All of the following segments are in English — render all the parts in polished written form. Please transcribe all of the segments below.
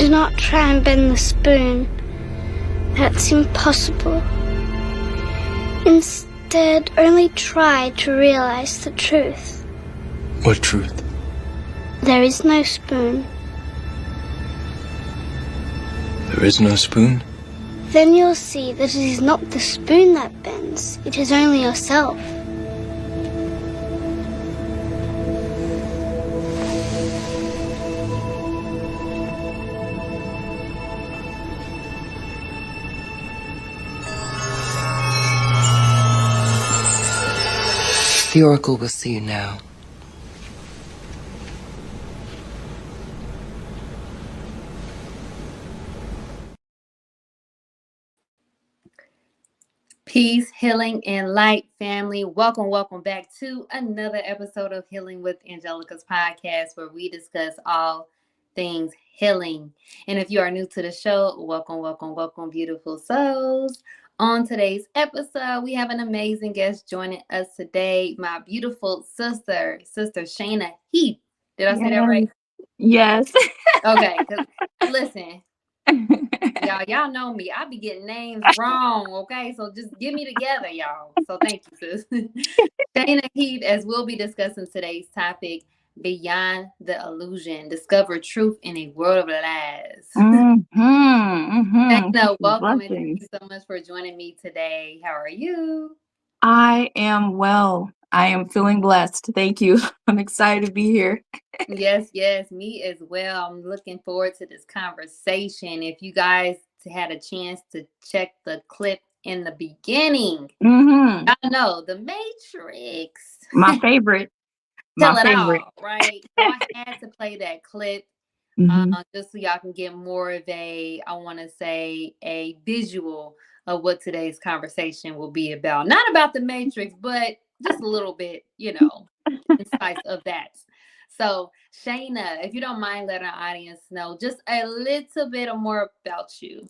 Do not try and bend the spoon. That's impossible. Instead, only try to realize the truth. What truth? There is no spoon. There is no spoon? Then you'll see that it is not the spoon that bends, it is only yourself. The Oracle will see you now. Peace, healing, and light, family. Welcome back to another episode of Healing with Angelica's podcast, where we discuss all things healing. And if you are new to the show, welcome, beautiful souls. On today's episode, we have an amazing guest joining us today, my beautiful sister Shana Heath. Did I say that right? Yes. Okay, because listen, y'all know me. I be getting names wrong, okay? So just get me together, y'all. So thank you, sis. Shana Heath, as we'll be discussing today's topic, Beyond the Illusion, Discover Truth in a World of Lies. Shana, welcome, and thank you so much for joining me today. How are you? I am well. I am feeling blessed. Thank you. I'm excited to be here. Yes, me as well. I'm looking forward to this conversation. If you guys had a chance to check the clip in the beginning, I know the Matrix. My favorite. Tell it all, right? So I had to play that clip just so y'all can get more of a visual of what today's conversation will be about. Not about the Matrix, but just a little bit, insights of that. So, Shana, if you don't mind letting our audience know just a little bit more about you.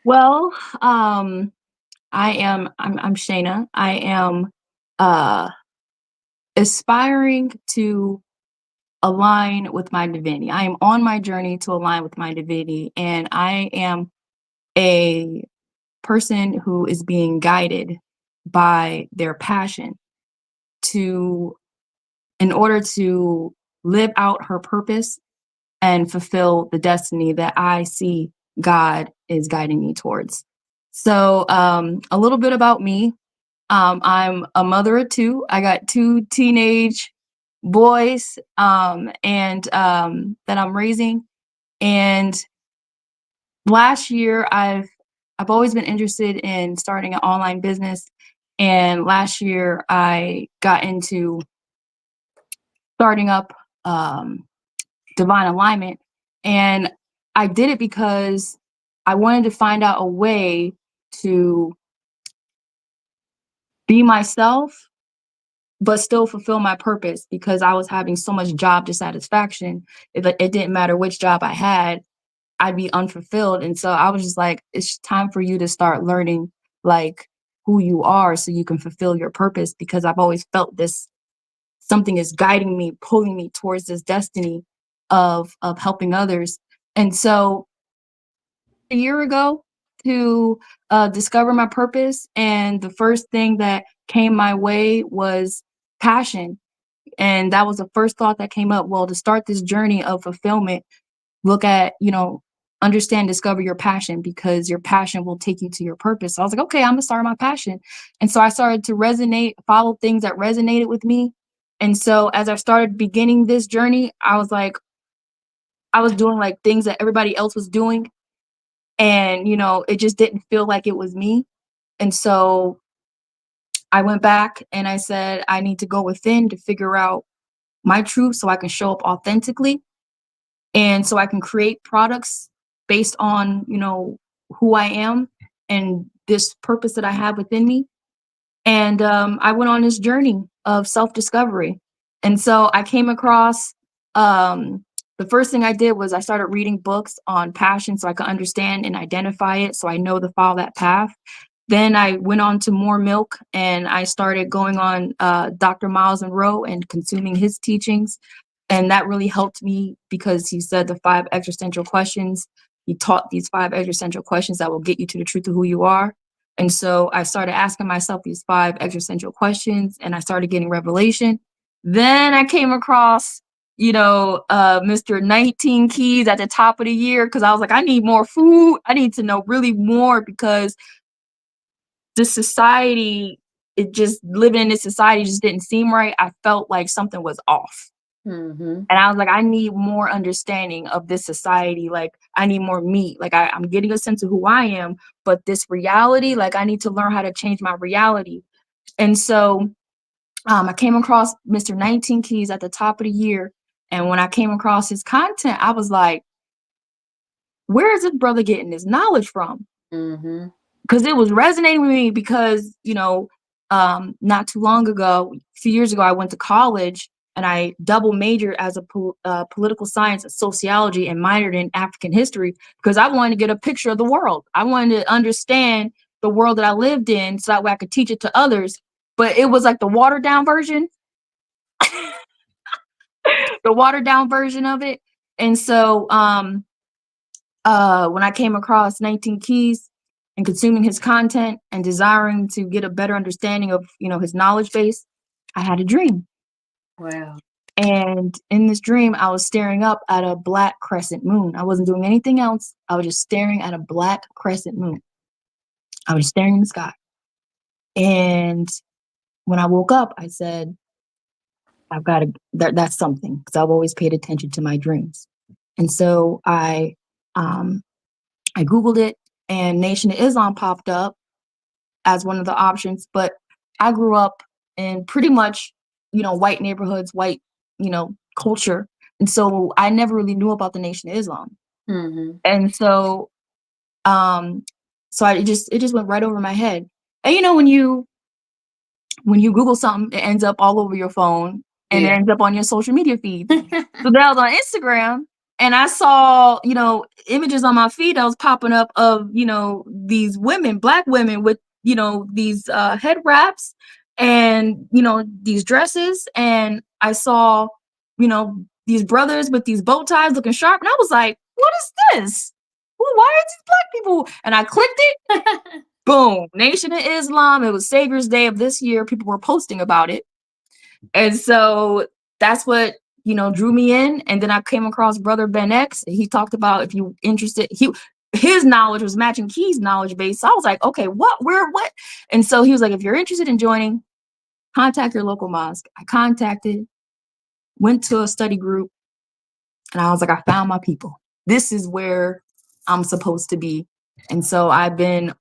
Well, I'm Shana. I am aspiring to align with my divinity. I am on my journey to align with my divinity, and I am a person who is being guided by their passion in order to live out her purpose and fulfill the destiny that I see God is guiding me towards. So a little bit about me. I'm a mother of two. I got two teenage boys and that I'm raising. And last year, I've always been interested in starting an online business. And last year, I got into starting up divine alignment. And I did it because I wanted to find out a way to be myself, but still fulfill my purpose, because I was having so much job dissatisfaction. It didn't matter which job I had, I'd be unfulfilled. And so I was just like, it's time for you to start learning like who you are so you can fulfill your purpose, because I've always felt this something is guiding me, pulling me towards this destiny of helping others. And so a year ago to discover my purpose, and the first thing that came my way was passion. And that was the first thought that came up. Well, to start this journey of fulfillment, look at, understand, discover your passion, because your passion will take you to your purpose. So I was like, okay, I'm gonna start my passion. And so I started to follow things that resonated with me. And so as I started beginning this journey, I was like, I was doing like things that everybody else was doing. And, it just didn't feel like it was me. And so I went back and I said, I need to go within to figure out my truth so I can show up authentically. And so I can create products based on, who I am and this purpose that I have within me. And I went on this journey of self-discovery. And so I came across, the first thing I did was I started reading books on passion so I could understand and identify it, so I know to follow that path. Then I went on to More Milk, and I started going on Dr. Miles Monroe and consuming his teachings. And that really helped me because he said the 5 existential questions. He taught these 5 existential questions that will get you to the truth of who you are. And so I started asking myself these 5 existential questions, and I started getting revelation. Then I came across, Mr. 19 Keys at the top of the year, because I was like, I need more food. I need to know really more, because this society, it just living in this society just didn't seem right. I felt like something was off. Mm-hmm. And I was like, I need more understanding of this society. Like, I need more meat. Like, I'm getting a sense of who I am, but this reality, like, I need to learn how to change my reality. And so I came across Mr. 19 Keys at the top of the year. And when I came across his content, I was like, where is this brother getting this knowledge from? Mm-hmm. Because it was resonating with me because, not too long ago, a few years ago, I went to college and I double majored as a political science and sociology and minored in African history because I wanted to get a picture of the world. I wanted to understand the world that I lived in so that way I could teach it to others. But it was like the watered down version, the watered down version of it. And so when I came across 19 Keys and consuming his content and desiring to get a better understanding of, his knowledge base, I had a dream. Wow. And in this dream, I was staring up at a black crescent moon. I wasn't doing anything else. I was just staring at a black crescent moon. I was staring in the sky. And when I woke up, I said, I've got to, that's something, because I've always paid attention to my dreams. And so I Googled it, and Nation of Islam popped up as one of the options. But I grew up in pretty much, white neighborhoods, white, culture. And so I never really knew about the Nation of Islam. Mm-hmm. And so, it just went right over my head. And when you Google something, it ends up all over your phone and it ends up on your social media feeds. So that was on Instagram. And I saw, images on my feed that was popping up of, these women, black women with, these head wraps and, these dresses. And I saw, these brothers with these bow ties looking sharp. And I was like, what is this? Well, why are these black people? And I clicked it. Boom. Nation of Islam. It was Savior's Day of this year. People were posting about it. And so that's what, drew me in. And then I came across Brother Ben X. He talked about, if you interested, his knowledge was matching Key's knowledge base. So I was like, okay, what? And so he was like, if you're interested in joining, contact your local mosque. I contacted, went to a study group, and I was like, I found my people. This is where I'm supposed to be. And so I've been,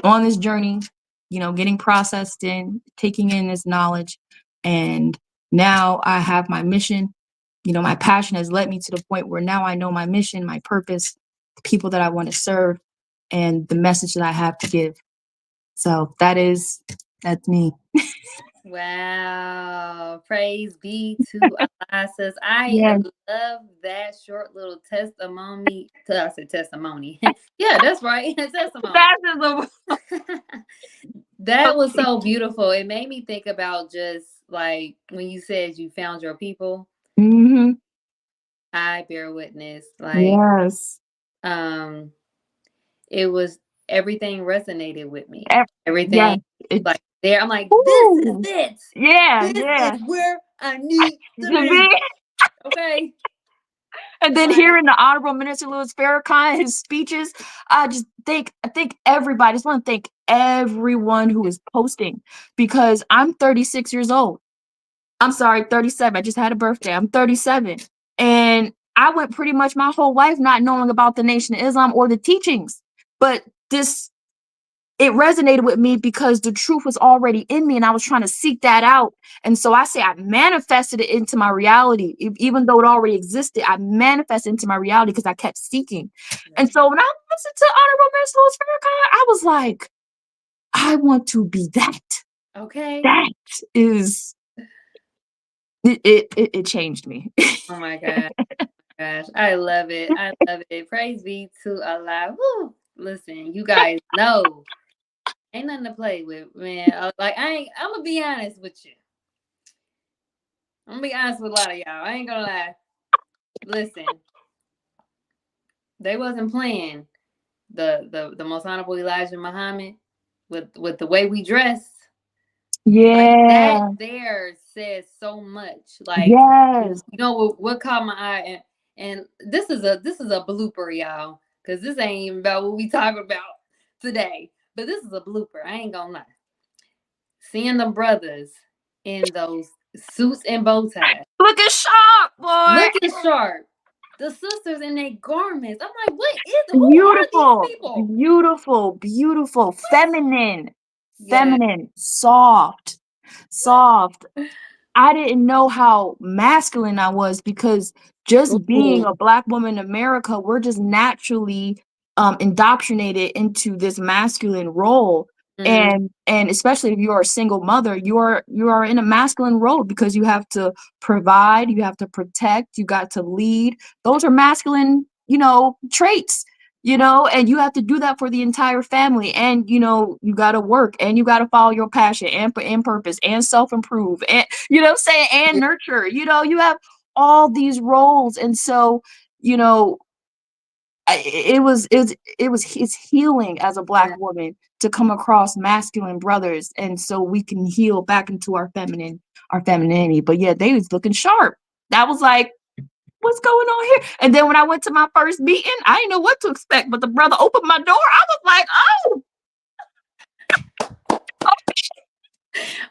on this journey, getting processed in, taking in this knowledge. And now I have my mission. My passion has led me to the point where now I know my mission, my purpose, the people that I want to serve, and the message that I have to give. So that's me. Wow. Praise be to Allah. Sis. I love that short little testimony. I said testimony. Yeah, that's right. Testimony. That was so beautiful. It made me think about just like when you said you found your people. Mm-hmm. I bear witness. Like, yes. It was, everything resonated with me. Everything. Like there, I'm like, this is it. Yeah. This is where I need to be. Okay. And then hearing the Honorable Minister Louis Farrakhan, his speeches, I think everybody, I just want to thank everyone who is posting, because I'm 36 years old. I'm sorry, 37. I just had a birthday. I'm 37. And I went pretty much my whole life not knowing about the Nation of Islam or the teachings. But it resonated with me because the truth was already in me and I was trying to seek that out. And so I say I manifested it into my reality. Even though it already existed, I manifested into my reality because I kept seeking. And so when I listened to Honorable Minister Louis Farrakhan, I was like, I want to be that. Okay. That is, it changed me. Oh my God. Gosh, I love it. I love it. Praise be to Allah. Woo. Listen, you guys know. Ain't nothing to play with, man. I'm gonna be honest with you. I'm gonna be honest with a lot of y'all. I ain't gonna lie. Listen, they wasn't playing the most honorable Elijah Muhammad with the way we dress. Like that Yeah. there says so much. Like, you Yes. know what caught my eye, and this is a blooper, y'all, because this ain't even about what we talk about today. But this is a blooper. I ain't gonna lie. Seeing the brothers in those suits and bow ties, Looking sharp, boy. looking sharp. The sisters in their garments. I'm like, who are these Beautiful, people? beautiful, beautiful, feminine, Yeah. feminine, soft, soft. I didn't know how masculine I was because just being Ooh. a Black woman in America, we're just naturally indoctrinated into this masculine role. Mm-hmm. And especially if you are a single mother, you are in a masculine role because you have to provide, you have to protect, you got to lead. Those are masculine, traits, and you have to do that for the entire family. And you got to work, and you got to follow your passion and purpose and self-improve, and what I'm saying, and nurture. You have all these roles. And so, you know, it's healing as a Black Yeah. woman to come across masculine brothers, and so we can heal back into our femininity. But yeah, they was looking sharp. That was like, what's going on here? And then when I went to my first meeting, I didn't know what to expect, but the brother opened my door. I was like, oh,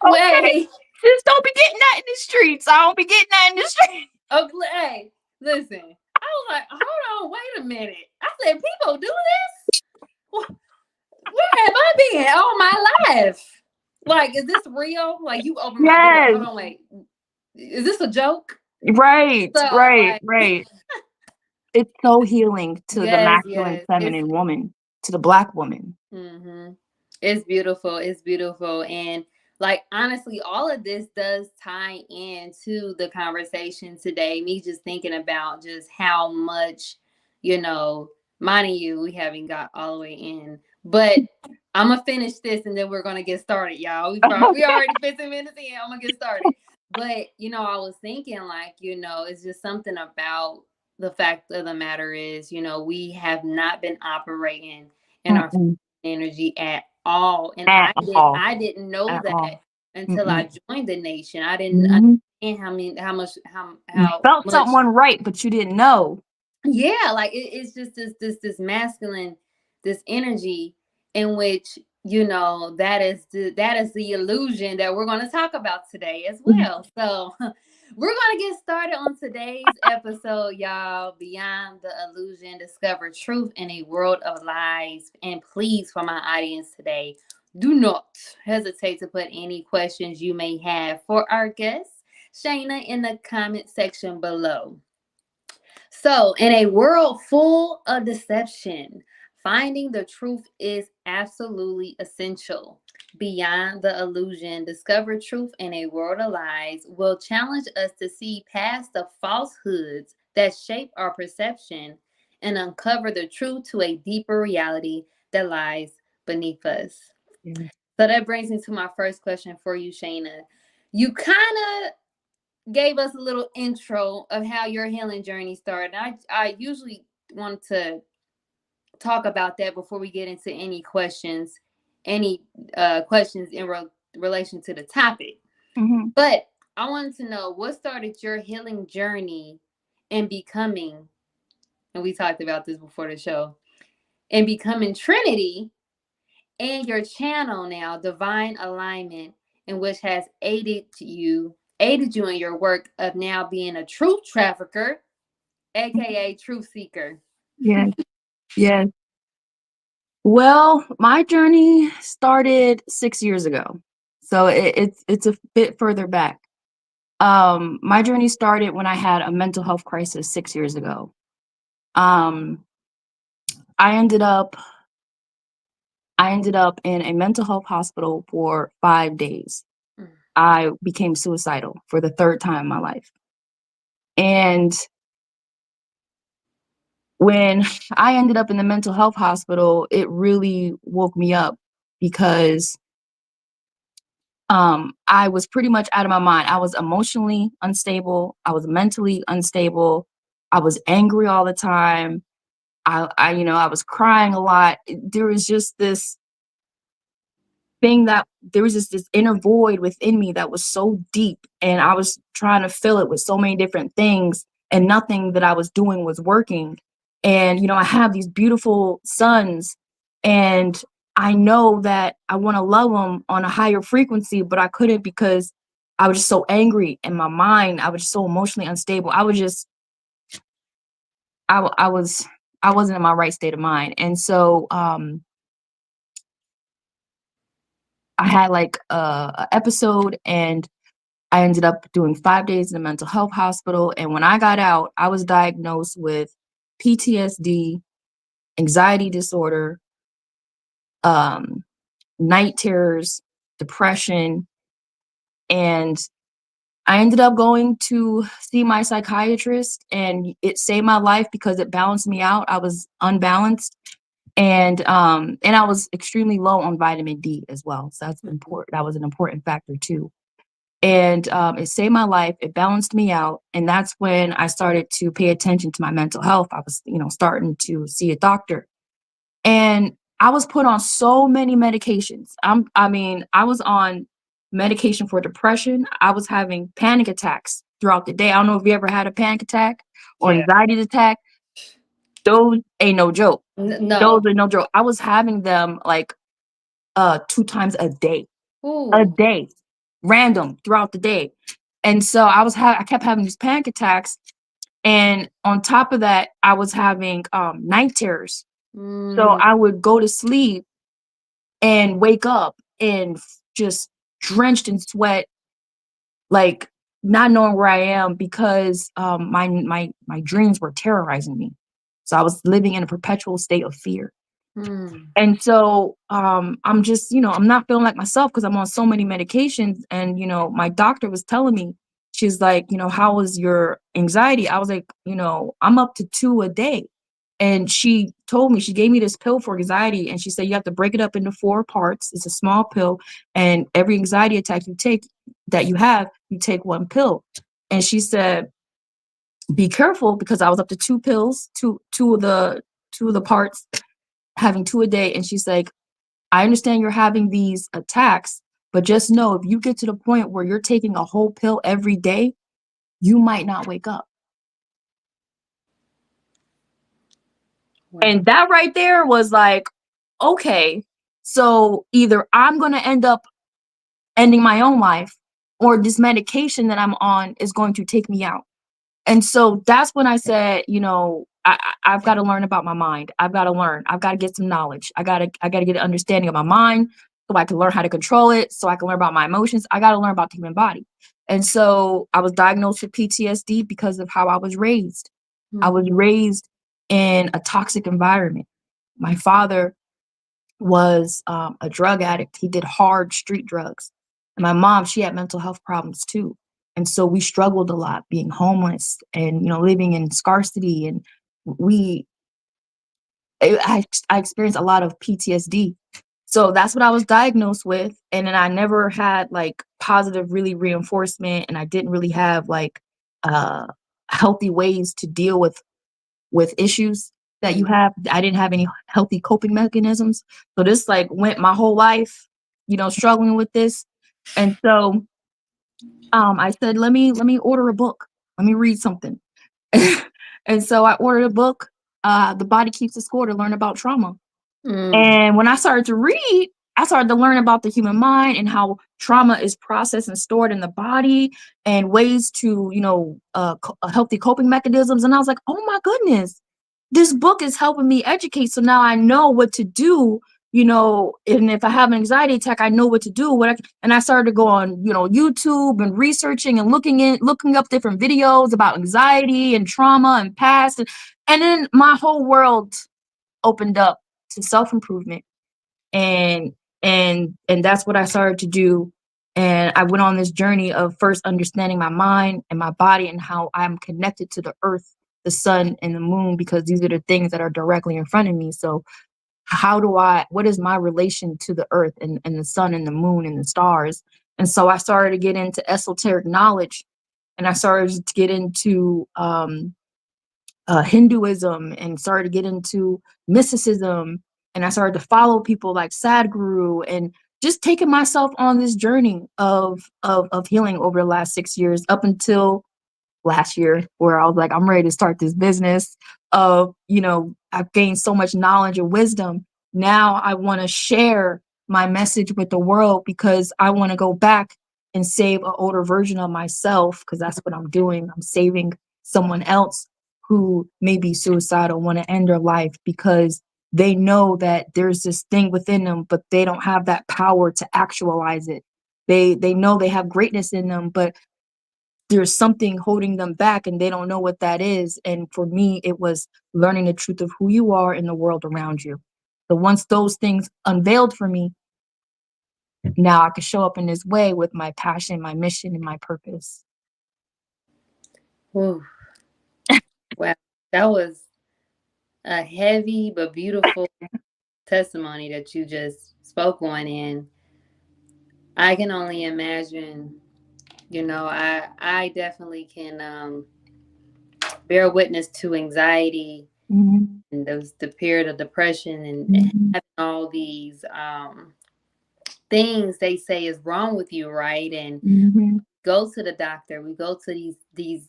okay. Wait. Just don't be getting that in the streets. I don't be getting that in the streets. Oh, hey, listen. I was like, hold on, wait a minute. I said, people do this? Where have I been all my life? Like, is this real? Like, you open my door. Yes. Hold on, wait. Is this a joke? Right, So, right, like, right. It's so healing to the yes, masculine, yes. feminine woman, to the Black woman. Mm-hmm. It's beautiful. It's beautiful. And like honestly, all of this does tie into the conversation today. Me just thinking about just how much, mind you, we haven't got all the way in. But I'm gonna finish this and then we're gonna get started, y'all. We already 15 minutes in. I'm gonna get started. But I was thinking like, it's just something about the fact of the matter is, we have not been operating in our Mm-mm. energy at all. And At all, I didn't know at that all. until Mm-mm. I joined the nation. I didn't Mhm. understand You how felt much. someone right, but you didn't know. Yeah, like it's just this masculine, this energy in which that is the illusion that we're going to talk about today as Mhm. well. So we're going to get started on today's episode, y'all. Beyond the illusion, discover truth in a world of lies. And please, for my audience today, do not hesitate to put any questions you may have for our guest, Shana, in the comment section below. So, in a world full of deception, finding the truth is absolutely essential. Beyond the illusion, discover truth in a world of lies will challenge us to see past the falsehoods that shape our perception and uncover the truth to a deeper reality that lies beneath us. Yeah. So that brings me to my first question for you, Shayna. You kind of gave us a little intro of how your healing journey started. I usually want to talk about that before we get into any questions in relation to the topic. Mhm. But I wanted to know what started your healing journey in becoming, and we talked about this before the show, in becoming Trinity and your channel now, Divine Alignment, in which has aided you in your work of now being a truth trafficker, aka truth seeker. Yes, yes. Well, my journey started 6 years ago, so it's a bit further back. My journey started when I had a mental health crisis 6 years ago. Um, I ended up I ended up in a mental health hospital for 5 days. Mm. I became suicidal for the third time in my life. And when I ended up in the mental health hospital, it really woke me up because I was pretty much out of my mind. I was emotionally unstable. I was mentally unstable. I was angry all the time. I was crying a lot. There was just this thing that there was just this inner void within me that was so deep, and I was trying to fill it with so many different things, and nothing that I was doing was working. And I have these beautiful sons, and I know that I want to love them on a higher frequency, but I couldn't because I was just so angry in my mind. I was just so emotionally unstable. I was just I wasn't in my right state of mind. And so I had like a episode, and I ended up doing 5 days in a mental health hospital. And when I got out, I was diagnosed with PTSD, anxiety disorder, um, night terrors, depression, and I ended up going to see my psychiatrist, and it saved my life because it balanced me out. I was unbalanced, and I was extremely low on vitamin D as well. So that's important. That was an important factor too. And it saved my life. It balanced me out, and that's when I started to pay attention to my mental health. I was, starting to see a doctor, and I was put on so many medications. I was on medication for depression. I was having panic attacks throughout the day. I don't know if you ever had a panic attack or Yeah. anxiety attack. Those ain't no joke. No. Those are no joke. I was having them like 2 times a day. Ooh. A day, random throughout the day. And so I kept having these panic attacks, and on top of that, I was having night terrors. So I would go to sleep and wake up and just drenched in sweat, like not knowing where I am because my dreams were terrorizing me. So I was living in a perpetual state of fear. And so I'm just, I'm not feeling like myself because I'm on so many medications. And, my doctor was telling me, she's like, how was your anxiety? I was like, I'm up to 2 a day. And she told me, she gave me this pill for anxiety. And she said, you have to break it up into 4 parts. It's a small pill. And every anxiety attack you take that you have, you take 1 pill. And she said, be careful, because I was up to 2 pills, two of the parts, having 2 a day. And she's like, I understand you're having these attacks, but just know if you get to the point where you're taking a whole pill every day, you might not wake up. Wow. And that right there was like, okay, so either I'm going to end up ending my own life, or this medication that I'm on is going to take me out. And so that's when I said, I've got to learn about my mind. I've got to learn. I've got to get some knowledge. I got to get an understanding of my mind so I can learn how to control it, so I can learn about my emotions. I got to learn about the human body. And so I was diagnosed with PTSD because of how I was raised. I was raised in a toxic environment. My father was a drug addict. He did hard street drugs. And my mom, she had mental health problems too. And so we struggled a lot, being homeless and, living in scarcity. And I experienced a lot of PTSD. So that's what I was diagnosed with. And then I never had like positive, really reinforcement. And I didn't really have like healthy ways to deal with issues that you have. I didn't have any healthy coping mechanisms. So this like went my whole life, struggling with this. And so I said, let me order a book. Let me read something. And so I ordered a book, The Body Keeps the Score, to learn about trauma. And when I started to read, I started to learn about the human mind and how trauma is processed and stored in the body, and ways to, healthy coping mechanisms. And I was like, oh my goodness, this book is helping me educate. So now I know what to do, and if I have an anxiety attack, I know what to do. And I started to go on, YouTube and researching and looking up different videos about anxiety and trauma and past. And then my whole world opened up to self-improvement. And that's what I started to do. And I went on this journey of first understanding my mind and my body and how I'm connected to the earth, the sun, and the moon, because these are the things that are directly in front of me. So what is my relation to the earth and the sun and the moon and the stars? And so I started to get into esoteric knowledge, and I started to get into Hinduism, and started to get into mysticism. And I started to follow people like Sadhguru, and just taking myself on this journey of healing over the last 6 years, up until last year, where I was like, I'm ready to start this business of, I've gained so much knowledge and wisdom. Now I want to share my message with the world, because I want to go back and save an older version of myself, because that's what I'm doing. I'm saving someone else who may be suicidal, want to end their life, because they know that there's this thing within them, but they don't have that power to actualize it. They know they have greatness in them, but there's something holding them back, and they don't know what that is. And for me, it was learning the truth of who you are in the world around you. So once those things unveiled for me, now I could show up in this way with my passion, my mission, and my purpose. Whew. Wow. That was a heavy but beautiful testimony that you just spoke on. And I can only imagine, I definitely can bear witness to anxiety and the period of depression and having all these things they say is wrong with you, right? And go to the doctor, we go to these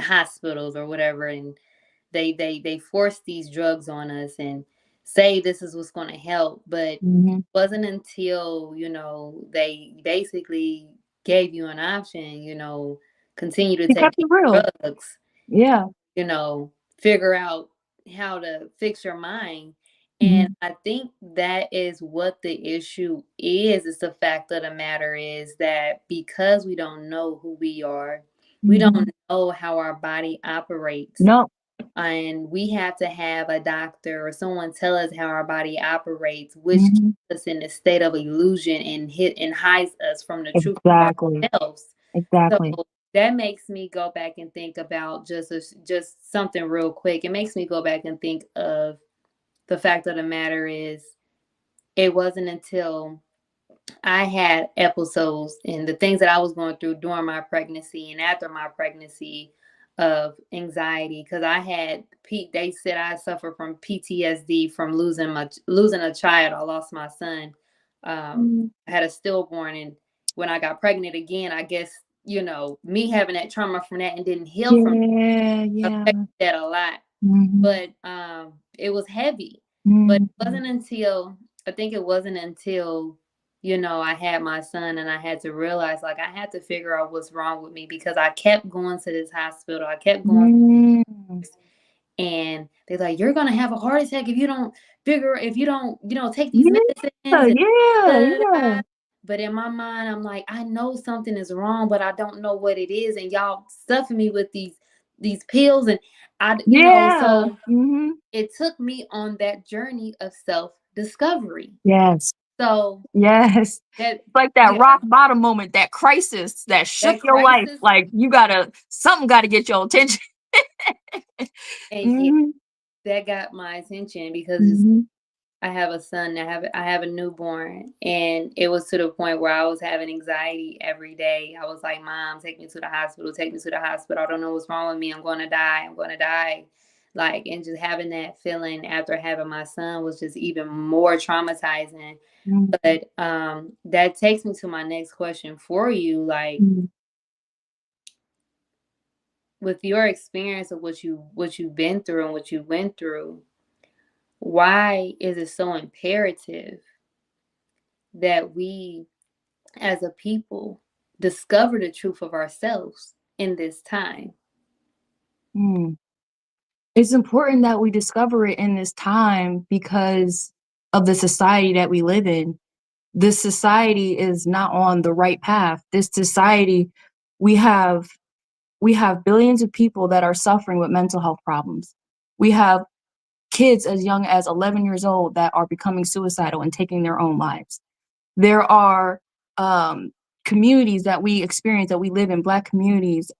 hospitals or whatever, and they force these drugs on us and say this is what's going to help. But it wasn't until they basically gave you an option, continue to They take kept it real. drugs, Yeah. figure out how to fix your mind. And I think that is what the issue is. It's the fact of the matter is that because we don't know who we are, we don't know how our body operates. No. And we have to have a doctor or someone tell us how our body operates, which keeps us in a state of illusion and hides us from the truth of ourselves. Exactly. So that makes me go back and think about just something real quick. It makes me go back and think of the fact of the matter is, it wasn't until I had episodes and the things that I was going through during my pregnancy and after my pregnancy of anxiety, because I had they said I suffer from PTSD from losing a child. I lost my son. I had a stillborn, and when I got pregnant again, I guess me having that trauma from that and didn't heal from affected that a lot. But it was heavy. But it wasn't until it wasn't until I had my son, and I had to realize, like, I had to figure out what's wrong with me, because I kept going to this hospital. I kept going, and they're like, you're going to have a heart attack if you don't take these medicines. But in my mind, I'm like, I know something is wrong, but I don't know what it is. And y'all stuffing me with these pills. And so it took me on that journey of self-discovery. Yes. So yes, that, like that rock bottom moment, that crisis that shook your life. Like something got to get your attention. And that got my attention, because I have a son. I have a newborn, and it was to the point where I was having anxiety every day. I was like, Mom, take me to the hospital. Take me to the hospital. I don't know what's wrong with me. I'm going to die. I'm going to die. Like, and just having that feeling after having my son was just even more traumatizing. But that takes me to my next question for you. Like, with your experience of what you've been through and what you went through, why is it so imperative that we as a people discover the truth of ourselves in this time? It's important that we discover it in this time because of the society that we live in. This society is not on the right path. This society, we have billions of people that are suffering with mental health problems. We have kids as young as 11 years old that are becoming suicidal and taking their own lives. There are communities that we experience, that we live in, Black communities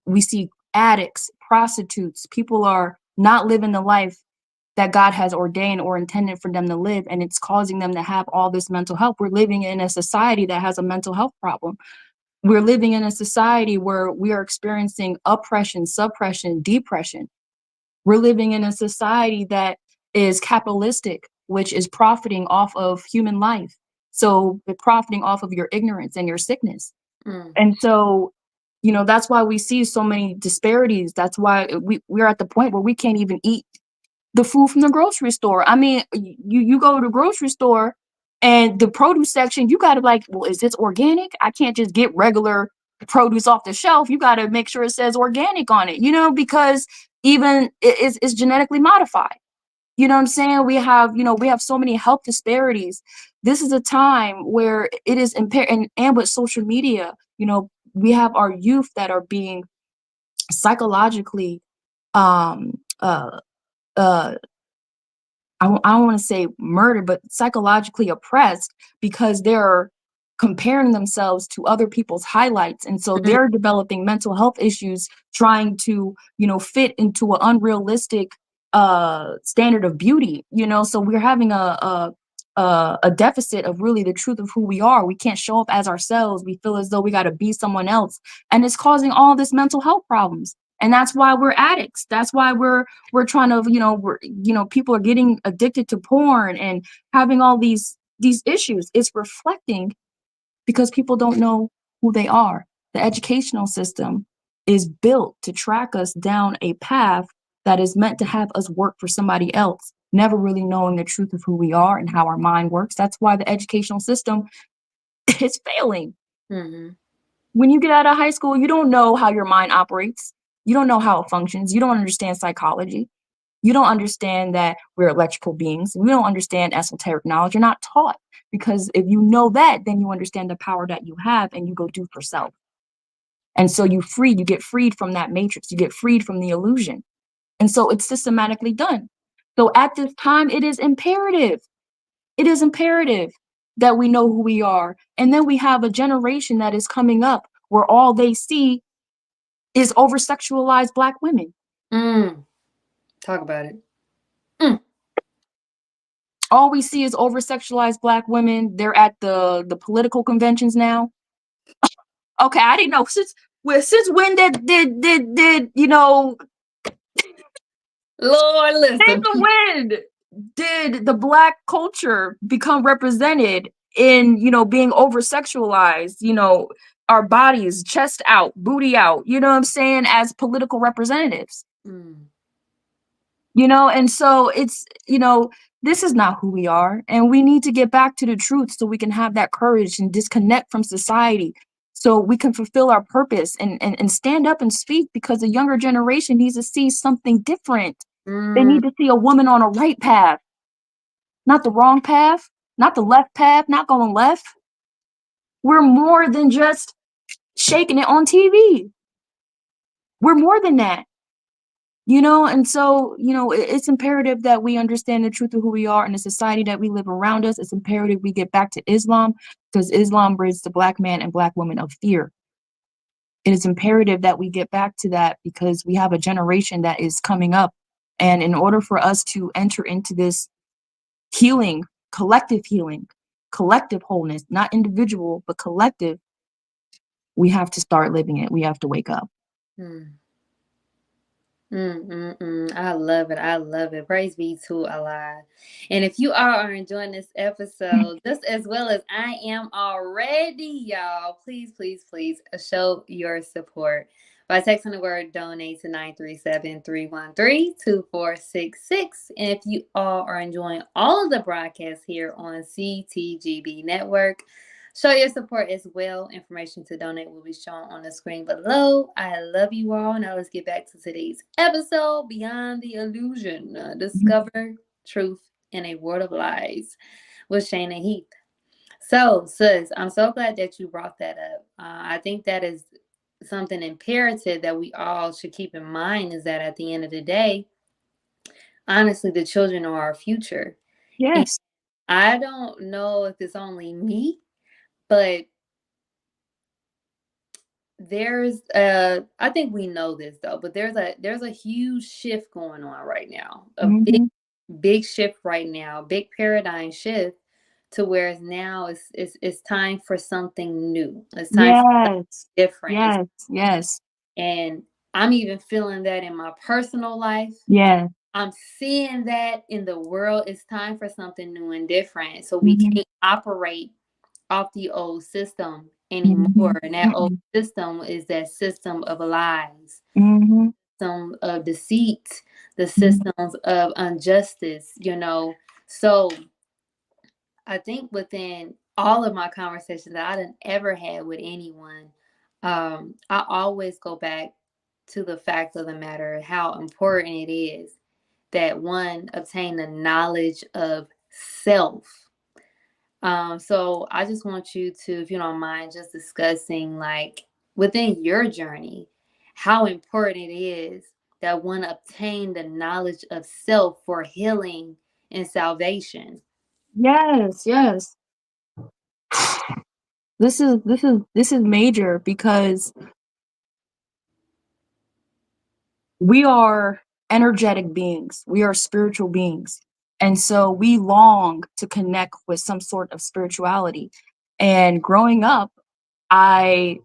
we see addicts, prostitutes, people are not living the life that God has ordained or intended for them to live, and it's causing them to have all this mental health. We're living in a society that has a mental health problem. We're living in a society where we are experiencing oppression, suppression, depression. We're living in a society that is capitalistic, which is profiting off of human life. So they're profiting off of your ignorance and your sickness. And so, that's why we see so many disparities. That's why we're at the point where we can't even eat the food from the grocery store. I mean, you go to the grocery store and the produce section, you got to like, well, is this organic? I can't just get regular produce off the shelf. You got to make sure it says organic on it, because even it's genetically modified. You know what I'm saying? We have so many health disparities. This is a time where it is impaired, and with social media, we have our youth that are being psychologically um uh uh I don't want to say murdered, but psychologically oppressed because they're comparing themselves to other people's highlights. And so they're developing mental health issues, trying to, fit into an unrealistic standard of beauty, so we're having a deficit of really the truth of who we are. We can't show up as ourselves. We feel as though we got to be someone else. And it's causing all this mental health problems. And that's why we're addicts. That's why we're trying to, people are getting addicted to porn and having all these issues. It's reflecting because people don't know who they are. The educational system is built to track us down a path that is meant to have us work for somebody else, never really knowing the truth of who we are and how our mind works. That's why the educational system is failing. When you get out of high school, you don't know how your mind operates. You don't know how it functions. You don't understand psychology. You don't understand that we're electrical beings. We don't understand esoteric knowledge. You're not taught, because if you know that, then you understand the power that you have and you go do for self. And so you get freed from that matrix. You get freed from the illusion. And so it's systematically done. So at this time, it is imperative. It is imperative that we know who we are. And then we have a generation that is coming up where all they see is over-sexualized Black women. Talk about it. All we see is over-sexualized Black women. They're at the political conventions now. Okay, I didn't know since when did Lord, listen. Since when did the Black culture become represented in being over-sexualized? Our bodies, chest out, booty out. You know what I'm saying? As political representatives. And so it's this is not who we are, and we need to get back to the truth so we can have that courage and disconnect from society so we can fulfill our purpose and stand up and speak, because the younger generation needs to see something different. They need to see a woman on a right path, not the wrong path, not the left path, not going left. We're more than just shaking it on TV. We're more than that. And so, it's imperative that we understand the truth of who we are in the society that we live around us. It's imperative we get back to Islam, because Islam rids the Black man and Black woman of fear. It is imperative that we get back to that, because we have a generation that is coming up. And in order for us to enter into this healing, collective wholeness, not individual, but collective, we have to start living it. We have to wake up. I love it. I love it. Praise be to Allah. And if you are enjoying this episode just as well as I am already, y'all, please, please, please show your support by texting the word donate to 937-313-2466. And if you all are enjoying all of the broadcasts here on CTGB Network, show your support as well. Information to donate will be shown on the screen below. I love you all. Now let's get back to today's episode, Beyond the Illusion. Discover truth in a world of lies with Shana Heath. So, sis, I'm so glad that you brought that up. I think that is something imperative that we all should keep in mind, is that at the end of the day, honestly, the children are our future. Yes. And I don't know if it's only me, but there's I think we know this though, but there's a huge shift going on right now, a big big shift right now, big paradigm shift to where it's time for something new. It's time for something Yes. different. Yes. Yes. And I'm even feeling that in my personal life. Yeah. I'm seeing that in the world. It's time for something new and different. So we Mhm. can't operate off the old system Mhm. anymore. And that old Mm-mm. system is that system of lies, Mhm. system of deceit, the Mhm. systems of injustice, you know. So I think within all of my conversations that I done ever had with anyone, I always go back to the fact of the matter, how important it is that one obtain the knowledge of self. So I just want you to, if you don't mind, just discussing like within your journey, how important it is that one obtain the knowledge of self for healing and salvation. Yes. Yes. This is major because we are energetic beings. We are spiritual beings. And so we long to connect with some sort of spirituality. And growing up, I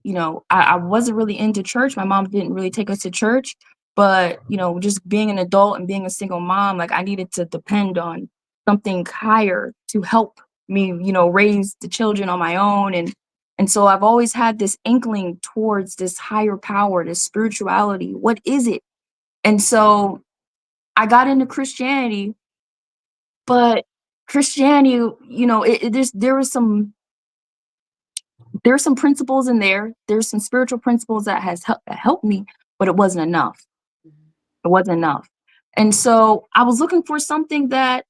wasn't really into church. My mom didn't really take us to church, but just being an adult and being a single mom, like I needed to depend on something higher to help me, raise the children on my own. And so I've always had this inkling towards this higher power, this spirituality. What is it? And so I got into Christianity, but Christianity, there's some principles in there. There's some spiritual principles that helped me, but it wasn't enough. It wasn't enough. And so I was looking for something that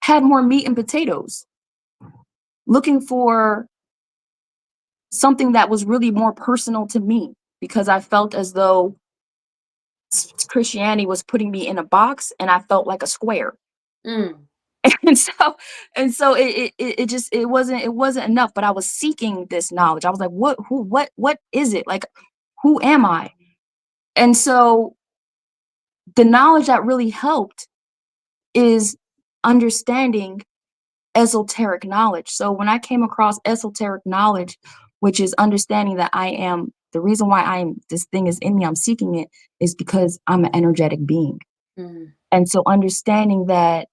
had more meat and potatoes, looking for something that was really more personal to me because I felt as though Christianity was putting me in a box and I felt like a square. Mm, And so it wasn't enough, but I was seeking this knowledge. I was like, what is it? Like, who am I? And so the knowledge that really helped is understanding esoteric knowledge. So when I came across esoteric knowledge, which is understanding that the reason why this thing is in me, I'm seeking it, is because I'm an energetic being. mm, And so understanding that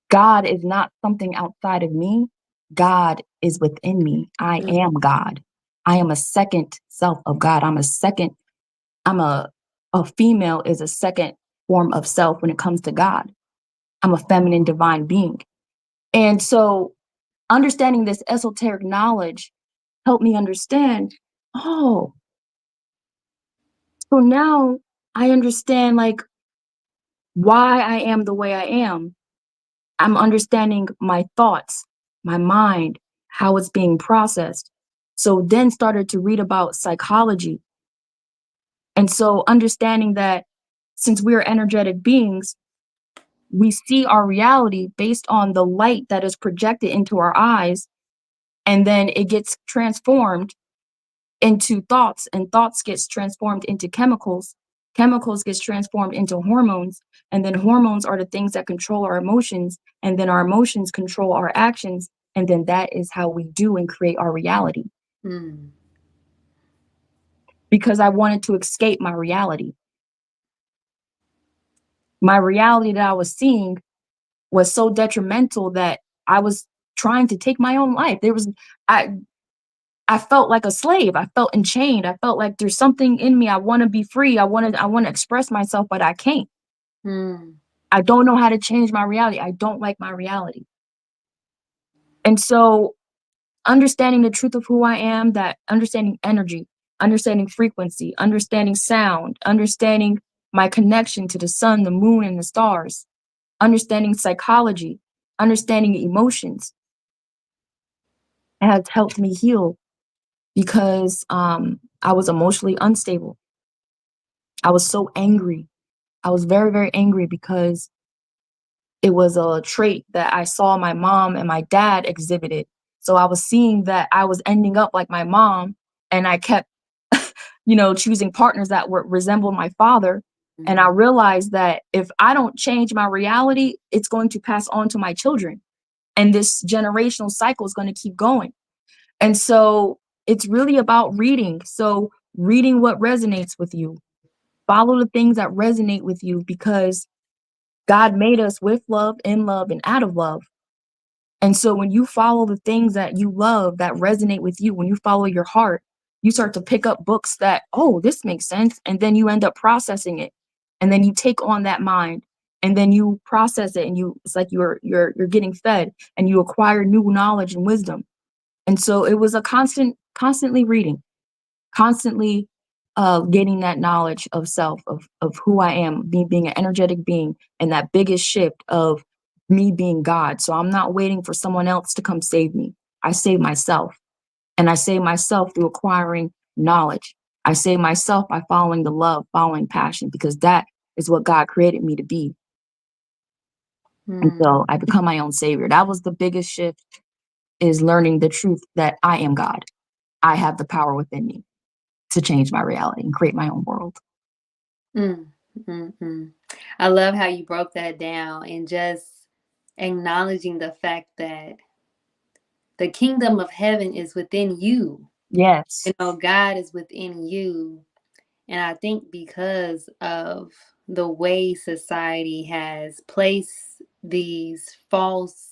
God is not something outside of me. God is within me. I mm, am God. I am a second self of God. I'm a female is a second form of self when it comes to God. I'm a feminine divine being. And so understanding this esoteric knowledge helped me understand, oh, so now I understand like why I am the way I am. I'm understanding my thoughts, my mind, how it's being processed. So then started to read about psychology. And so understanding that since we are energetic beings, we see our reality based on the light that is projected into our eyes, and then it gets transformed into thoughts, and thoughts gets transformed into chemicals gets transformed into hormones, and then hormones are the things that control our emotions, and then our emotions control our actions, and then that is how we do and create our reality. mm, Because I wanted to escape my reality that I was seeing was so detrimental that I was trying to take my own life. I I felt like a slave. I felt enchained. I felt like there's something in me. I want to be free. I want to express myself, but I can't. mm, I don't know how to change my reality. I don't like my reality. And so understanding the truth of who I am, that understanding energy, understanding frequency, understanding sound, understanding my connection to the sun, the moon, and the stars, understanding psychology, understanding emotions has helped me heal because I was emotionally unstable. I was so angry. I was very, very angry because it was a trait that I saw my mom and my dad exhibited. So I was seeing that I was ending up like my mom, and I kept, choosing partners that were resembled my father. And I realized that if I don't change my reality, it's going to pass on to my children. And this generational cycle is going to keep going. And so it's really about reading. So reading what resonates with you. Follow the things that resonate with you, because God made us with love, in love, and out of love. And so when you follow the things that you love, that resonate with you, when you follow your heart, you start to pick up books that, oh, this makes sense. And then you end up processing it. And then you take on that mind, and then you process it, and it's like you're getting fed, and you acquire new knowledge and wisdom. And so it was a constantly reading, constantly gaining that knowledge of self, of who I am, being an energetic being, and that biggest shift of me being God. So I'm not waiting for someone else to come save me. I save myself. And I save myself through acquiring knowledge. I save myself by following the love, following passion, because that is what God created me to be. And so I become my own savior. That was the biggest shift, is learning the truth that I am God. I have the power within me to change my reality and create my own world. I love how you broke that down, and just acknowledging the fact that the kingdom of heaven is within you. Yes. You know, God is within you. And I think because of the way society has placed these false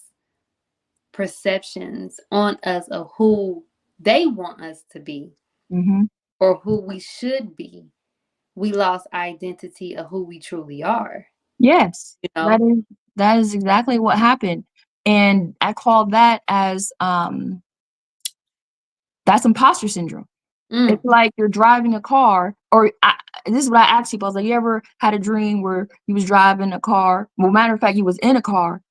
perceptions on us of who they want us to be, or who we should be, we lost identity of who we truly are. Yes, You know? that is exactly what happened. And I call that as that's imposter syndrome. It's like you're driving a car, or this is what I ask people. I was like, you ever had a dream where you was driving a car? Well, matter of fact, you was in a car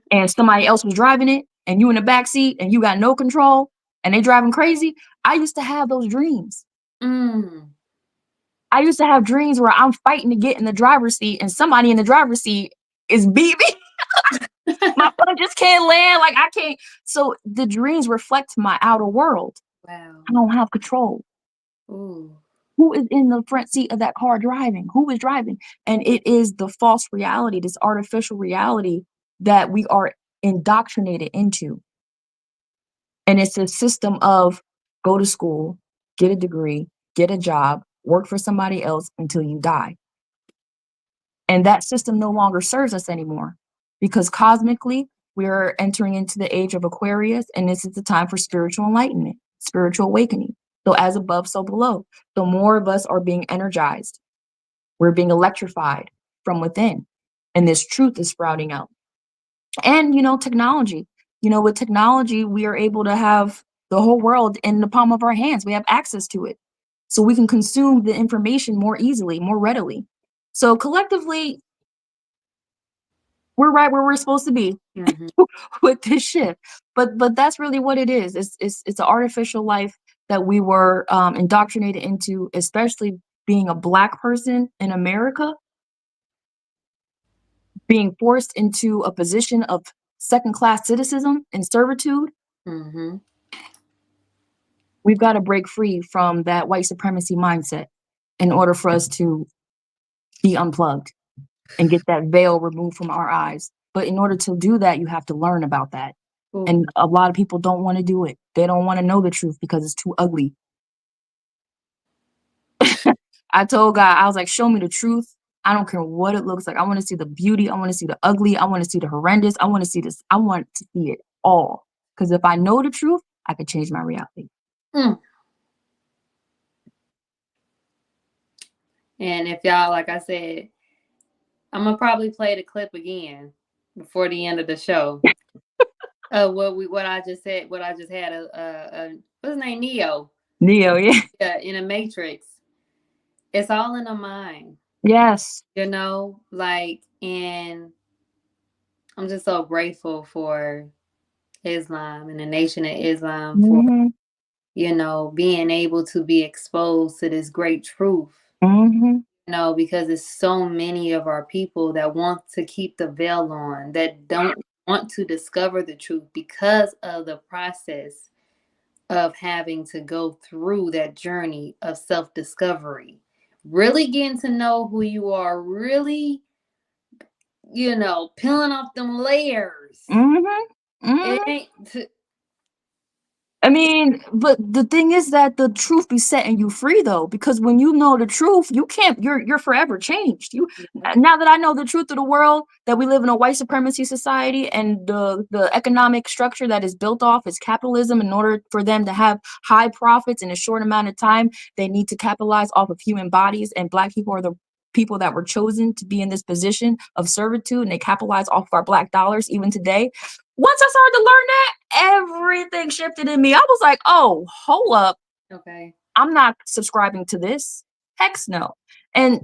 and somebody else was driving it, and you in the back seat, and you got no control, and they driving crazy. I used to have those dreams. I used to have dreams where I'm fighting to get in the driver's seat, and somebody in the driver's seat is beating me. My foot just can't land. Like, I can't. So the dreams reflect my outer world. Wow. I don't have control. Ooh. Who is in the front seat of that car driving? Who is driving? And it is the false reality, this artificial reality that we are indoctrinated into. And it's a system of go to school, get a degree, get a job, work for somebody else until you die. And that system no longer serves us anymore, because cosmically, we're entering into the age of Aquarius, and this is the time for spiritual enlightenment, spiritual awakening. So as above, so below. So more of us are being energized. We're being electrified from within, and this truth is sprouting out. And, technology, with technology, we are able to have the whole world in the palm of our hands. We have access to it. So we can consume the information more easily, more readily. So collectively, we're right where we're supposed to be with this shift. But that's really what it is. It's an artificial life that we were indoctrinated into, especially being a Black person in America, being forced into a position of second-class citizenship and servitude. We've got to break free from that white supremacy mindset in order for us to be unplugged and get that veil removed from our eyes. But in order to do that, you have to learn about that. And a lot of people don't want to do it. They don't want to know the truth because it's too ugly. I told God, I was like, show me the truth. I don't care what it looks like. I want to see the beauty. I want to see the ugly. I want to see the horrendous. I want to see this. I want to see it all. Because if I know the truth, I can change my reality. And if y'all, like I said, I'm gonna probably play the clip again before the end of the show. What I just said, what I just had what's his name? Neo. Neo, yeah. Yeah, in a Matrix. It's all in the mind. Yes. And I'm just so grateful for Islam and the Nation of Islam for, being able to be exposed to this great truth. Because there's so many of our people that want to keep the veil on, that don't want to discover the truth because of the process of having to go through that journey of self-discovery really getting to know who you are, really, peeling off them layers. Mm-hmm. It Mm-hmm. ain't. I mean, but the thing is that the truth be setting you free though, because when you know the truth, you can't, you're forever changed. You Now that I know the truth of the world, that we live in a white supremacy society and the economic structure that is built off is capitalism. In order for them to have high profits in a short amount of time, they need to capitalize off of human bodies, and black people are the people that were chosen to be in this position of servitude, and they capitalize off of our black dollars even today. Once I started to learn that, everything shifted in me. I was like, oh, hold up. Okay. I'm not subscribing to this. Hex no. And,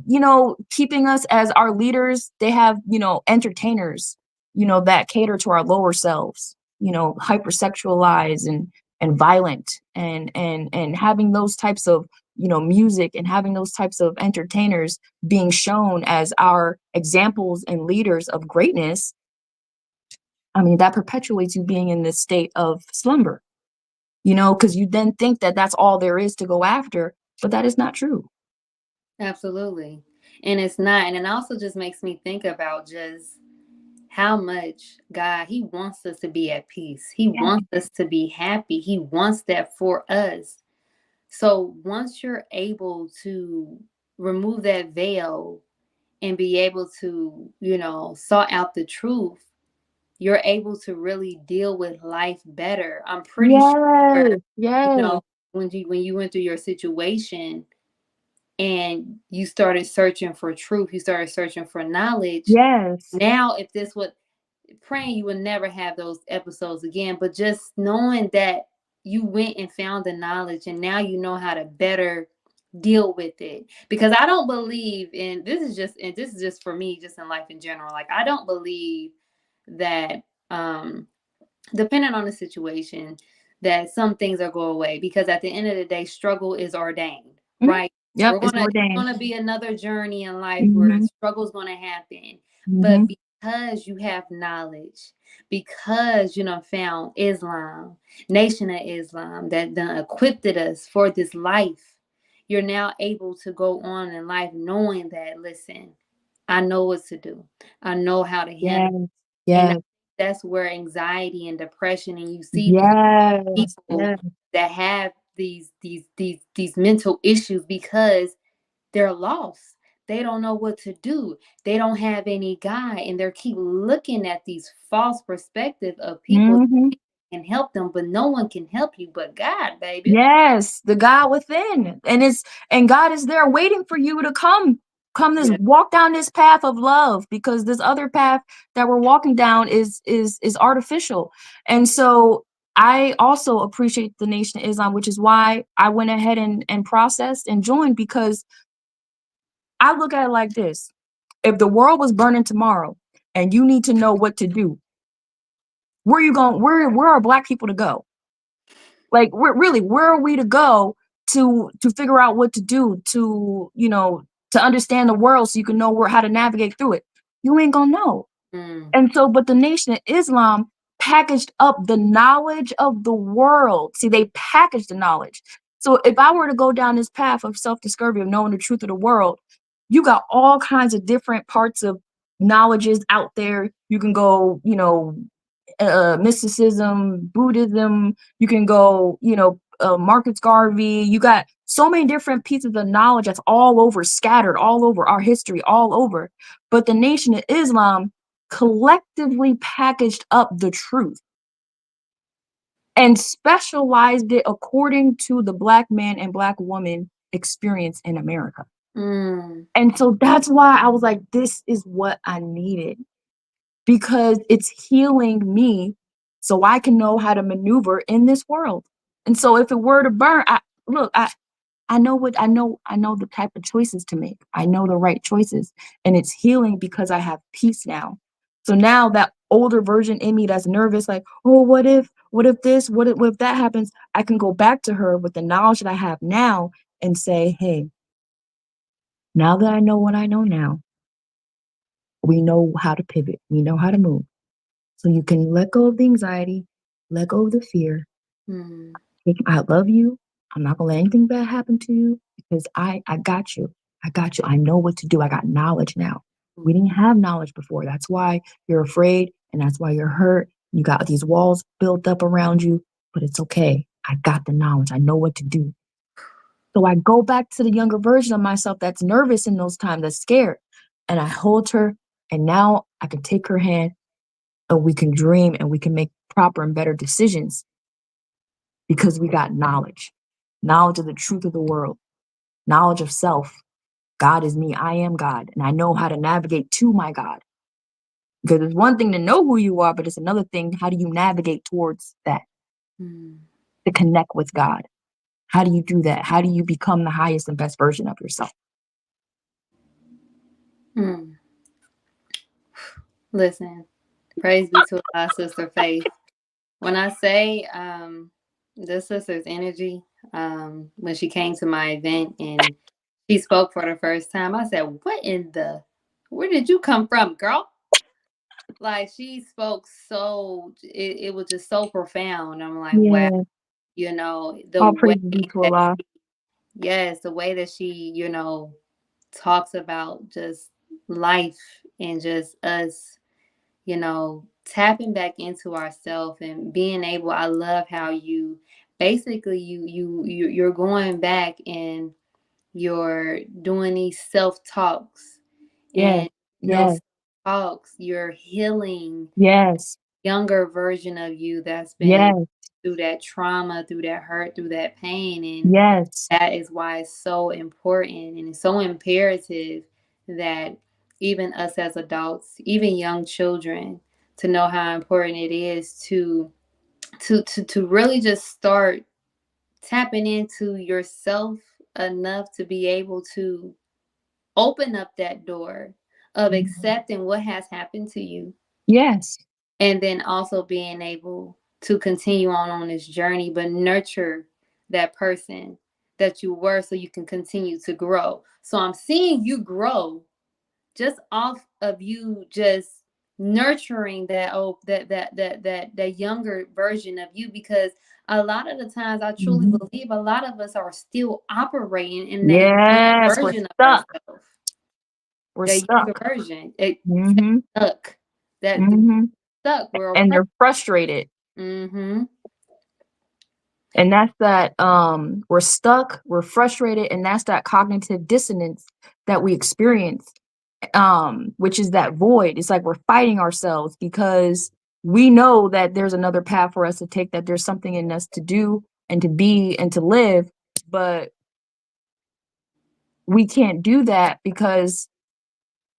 keeping us as our leaders, they have, entertainers, that cater to our lower selves, hypersexualized and violent, and having those types of, music, and having those types of entertainers being shown as our examples and leaders of greatness. I mean, that perpetuates you being in this state of slumber, because you then think that that's all there is to go after, but that is not true. Absolutely. And it's not. And it also just makes me think about just how much God, He wants us to be at peace. He Yeah. wants us to be happy. He wants that for us. So once you're able to remove that veil and be able to, sort out the truth, you're able to really deal with life better. I'm pretty sure, Yes, you yes, know, when you went through your situation and you started searching for truth, you started searching for knowledge. yes, Now, if this would praying you would never have those episodes again, but just knowing that you went and found the knowledge and now you know how to better deal with it. Because I don't believe in this is just for me, just in life in general. Like I don't believe that depending on the situation, that some things are go away, because at the end of the day, struggle is ordained, mhm, right? yep, We're it's gonna it's ordained. gonna be another journey in life where Mhm, struggle's gonna happen. But mhm, because you have knowledge, because found Islam, Nation of Islam, that done equipped us for this life, you're now able to go on in life knowing that, listen, I know what to do. I know how to handle yes, it. And yes, that's where anxiety and depression, and you see yes, people yes, that have these mental issues because they're lost. They don't know what to do. They don't have any guide, and they keep looking at these false perspective of people mhm. that can help them, but no one can help you but God, baby. Yes, the God within. And God is there waiting for you to come this Yeah. walk down this path of love, because this other path that we're walking down is artificial. And so I also appreciate the Nation of Islam, which is why I went ahead and processed and joined, because I look at it like this. If the world was burning tomorrow and you need to know what to do, where you going? Where are black people to go? Like, where are we to go to figure out what to do, to understand the world so you can know how to navigate through it? You ain't gonna know. Mm. And so, but the Nation of Islam packaged up the knowledge of the world. See, they packaged the knowledge. So if I were to go down this path of self-discovery, of knowing the truth of the world, you got all kinds of different parts of knowledges out there. You can go, mysticism, Buddhism. You can go, Marcus Garvey. You got so many different pieces of knowledge that's all over, scattered all over our history, all over. But the Nation of Islam collectively packaged up the truth and specialized it according to the black man and black woman experience in America. Mm. And so that's why I was like, this is what I needed, because it's healing me so I can know how to maneuver in this world. And so if it were to burn, I know the type of choices to make. I know the right choices, and it's healing because I have peace now. So now that older version in me that's nervous, like, oh, what if this, what if that happens? I can go back to her with the knowledge that I have now and say, hey, now that I know what I know now, we know how to pivot. We know how to move. So you can let go of the anxiety, let go of the fear. Mm. I love you. I'm not gonna let anything bad happen to you because I got you. I got you. I know what to do. I got knowledge now. We didn't have knowledge before. That's why you're afraid and that's why you're hurt. You got these walls built up around you, but it's okay. I got the knowledge. I know what to do. So I go back to the younger version of myself that's nervous in those times, that's scared. And I hold her, and now I can take her hand and we can dream and we can make proper and better decisions because we got knowledge, knowledge of the truth of the world, knowledge of self. God is me. I am God. And I know how to navigate to my God. Because it's one thing to know who you are, but it's another thing, how do you navigate towards that to connect with God? How do you do that? How do you become the highest and best version of yourself? Listen, praise be to our sister Faith. When I say this sister's energy, when she came to my event and she spoke for the first time, I said, where did you come from, girl? Like, she spoke so, it was just so profound. I'm like, wow, Yeah. the All way praise be to that, Allah. yes, the way that she, talks about just life and just us, tapping back into ourselves and being able. I love how you basically you're going back and you're doing these self talks, Yes. and Yes. those talks you're healing Yes. younger version of you that's been Yes. through that trauma, through that hurt, through that pain. And Yes. that is why it's so important and it's so imperative that even us as adults, even young children, to know how important it is to really just start tapping into yourself enough to be able to open up that door of accepting what has happened to you, Yes. and then also being able to continue on this journey, but nurture that person that you were so you can continue to grow. So I'm seeing you grow just off of you just nurturing that younger version of you, because a lot of the times I truly believe a lot of us are still operating in that younger Yes. We're version of stuck. ourselves. We're That younger stuck. version. Mm-hmm. Stuck. That Mm-hmm. stuck. We're And they're frustrated. mm-hmm. And that's that we're stuck, we're frustrated, and that's that cognitive dissonance that we experience, which is that void. It's like we're fighting ourselves because we know that there's another path for us to take, that there's something in us to do and to be and to live, but we can't do that because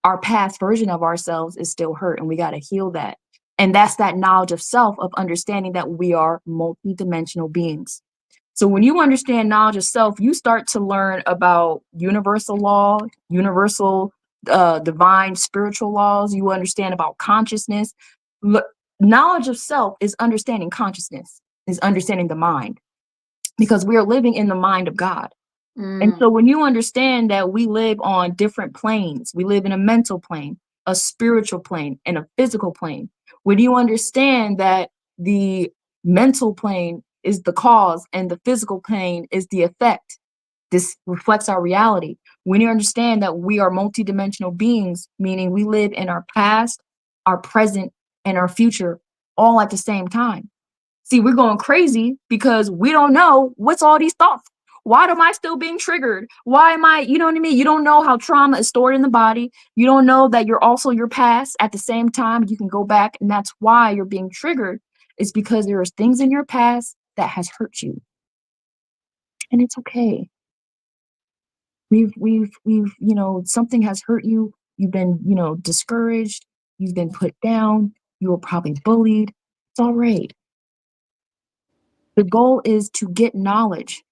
our past version of ourselves is still hurt and we got to heal that. And that's that knowledge of self, of understanding that we are multidimensional beings. So when you understand knowledge of self, you start to learn about universal law, universal divine spiritual laws. You understand about consciousness. Knowledge of self is understanding consciousness, is understanding the mind, because we are living in the mind of God. And so when you understand that we live on different planes, we live in a mental plane, a spiritual plane, and a physical plane. When you understand that the mental plane is the cause and the physical plane is the effect, this reflects our reality. When you understand that we are multidimensional beings, meaning we live in our past, our present, and our future all at the same time. See, we're going crazy because we don't know what's all these thoughts. Why am I still being triggered? Why am I, you know what I mean? You don't know how trauma is stored in the body. You don't know that you're also your past at the same time. You can go back, and that's why you're being triggered. It's because there are things in your past that has hurt you. And it's okay. Something has hurt you. You've been, discouraged. You've been put down. You were probably bullied. It's all right. The goal is to get knowledge.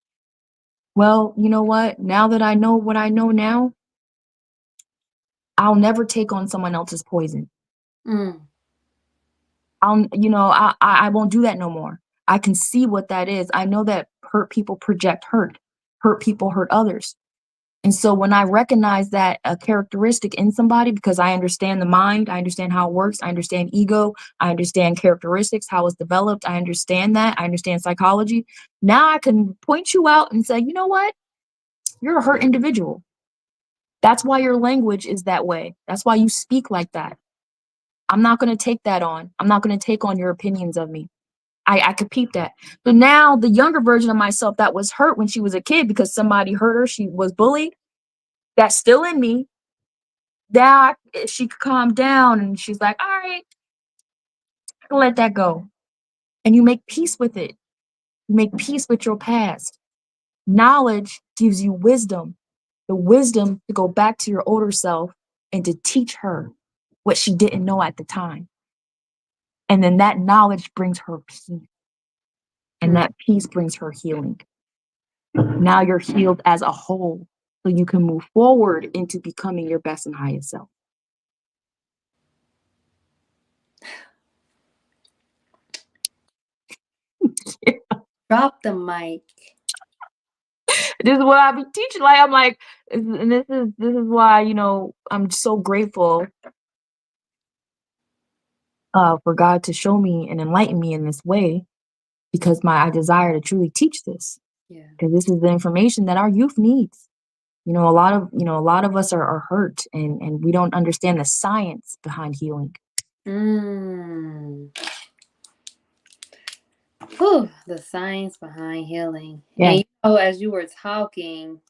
Well, you know what? Now that I know what I know now, I'll never take on someone else's poison. I won't do that no more. I can see what that is. I know that hurt people project hurt. Hurt people hurt others. And so when I recognize that a characteristic in somebody, because I understand the mind, I understand how it works, I understand ego, I understand characteristics, how it's developed, I understand that, I understand psychology. Now I can point you out and say, you know what? You're a hurt individual. That's why your language is that way. That's why you speak like that. I'm not going to take that on. I'm not going to take on your opinions of me. I could peep that. But now the younger version of myself that was hurt when she was a kid because somebody hurt her, she was bullied, that's still in me. That she could calm down and she's like, all right, I'll let that go. And you make peace with it. You make peace with your past. Knowledge gives you wisdom, the wisdom to go back to your older self and to teach her what she didn't know at the time. And then that knowledge brings her peace. And that peace brings her healing. Now you're healed as a whole, so you can move forward into becoming your best and highest self. Drop the mic. This is what I be teaching. Like I'm like, and this is why, you know, I'm so grateful for God to show me and enlighten me in this way, because I desire to truly teach this. Yeah. Because this is the information that our youth needs. You know, a lot of us are hurt and we don't understand the science behind healing. Whew, the science behind healing. Yeah. And you know, as you were talking,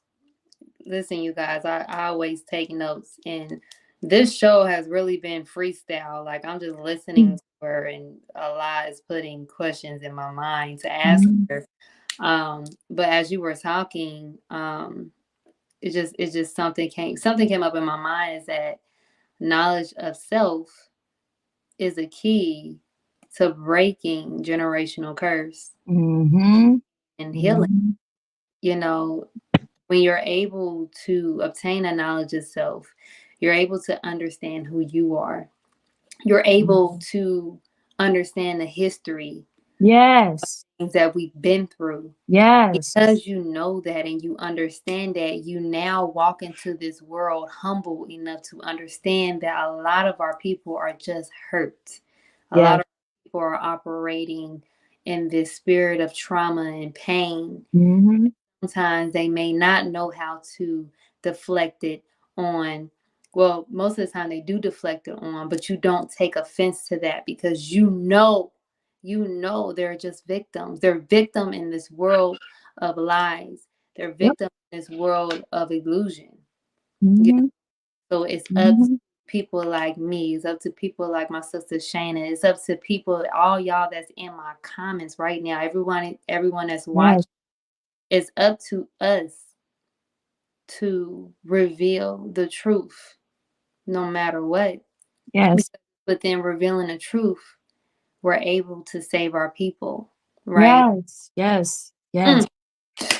listen, you guys, I always take notes, and this show has really been freestyle. Like I'm just listening to her, and a lot is putting questions in my mind to ask her. But as you were talking, it just something came up in my mind, is that knowledge of self is a key to breaking generational curse and healing. You know, when you're able to obtain a knowledge of self, you're able to understand who you are. You're able to understand the history. Yes. Things that we've been through. Yes. Because you know that and you understand that, you now walk into this world humble enough to understand that a lot of our people are just hurt. A lot of people are operating in this spirit of trauma and pain. Sometimes they may not know how to deflect it on. Well, most of the time they do deflect it on, but you don't take offense to that, because you know they're just victims. They're victim in this world of lies. They're victim in this world of illusion. So it's up to people like me. It's up to people like my sister Shana. It's up to people, all y'all that's in my comments right now. Everyone that's watching. It's up to us to reveal the truth, no matter what. Yes. But then revealing the truth, we're able to save our people, right? Yes. And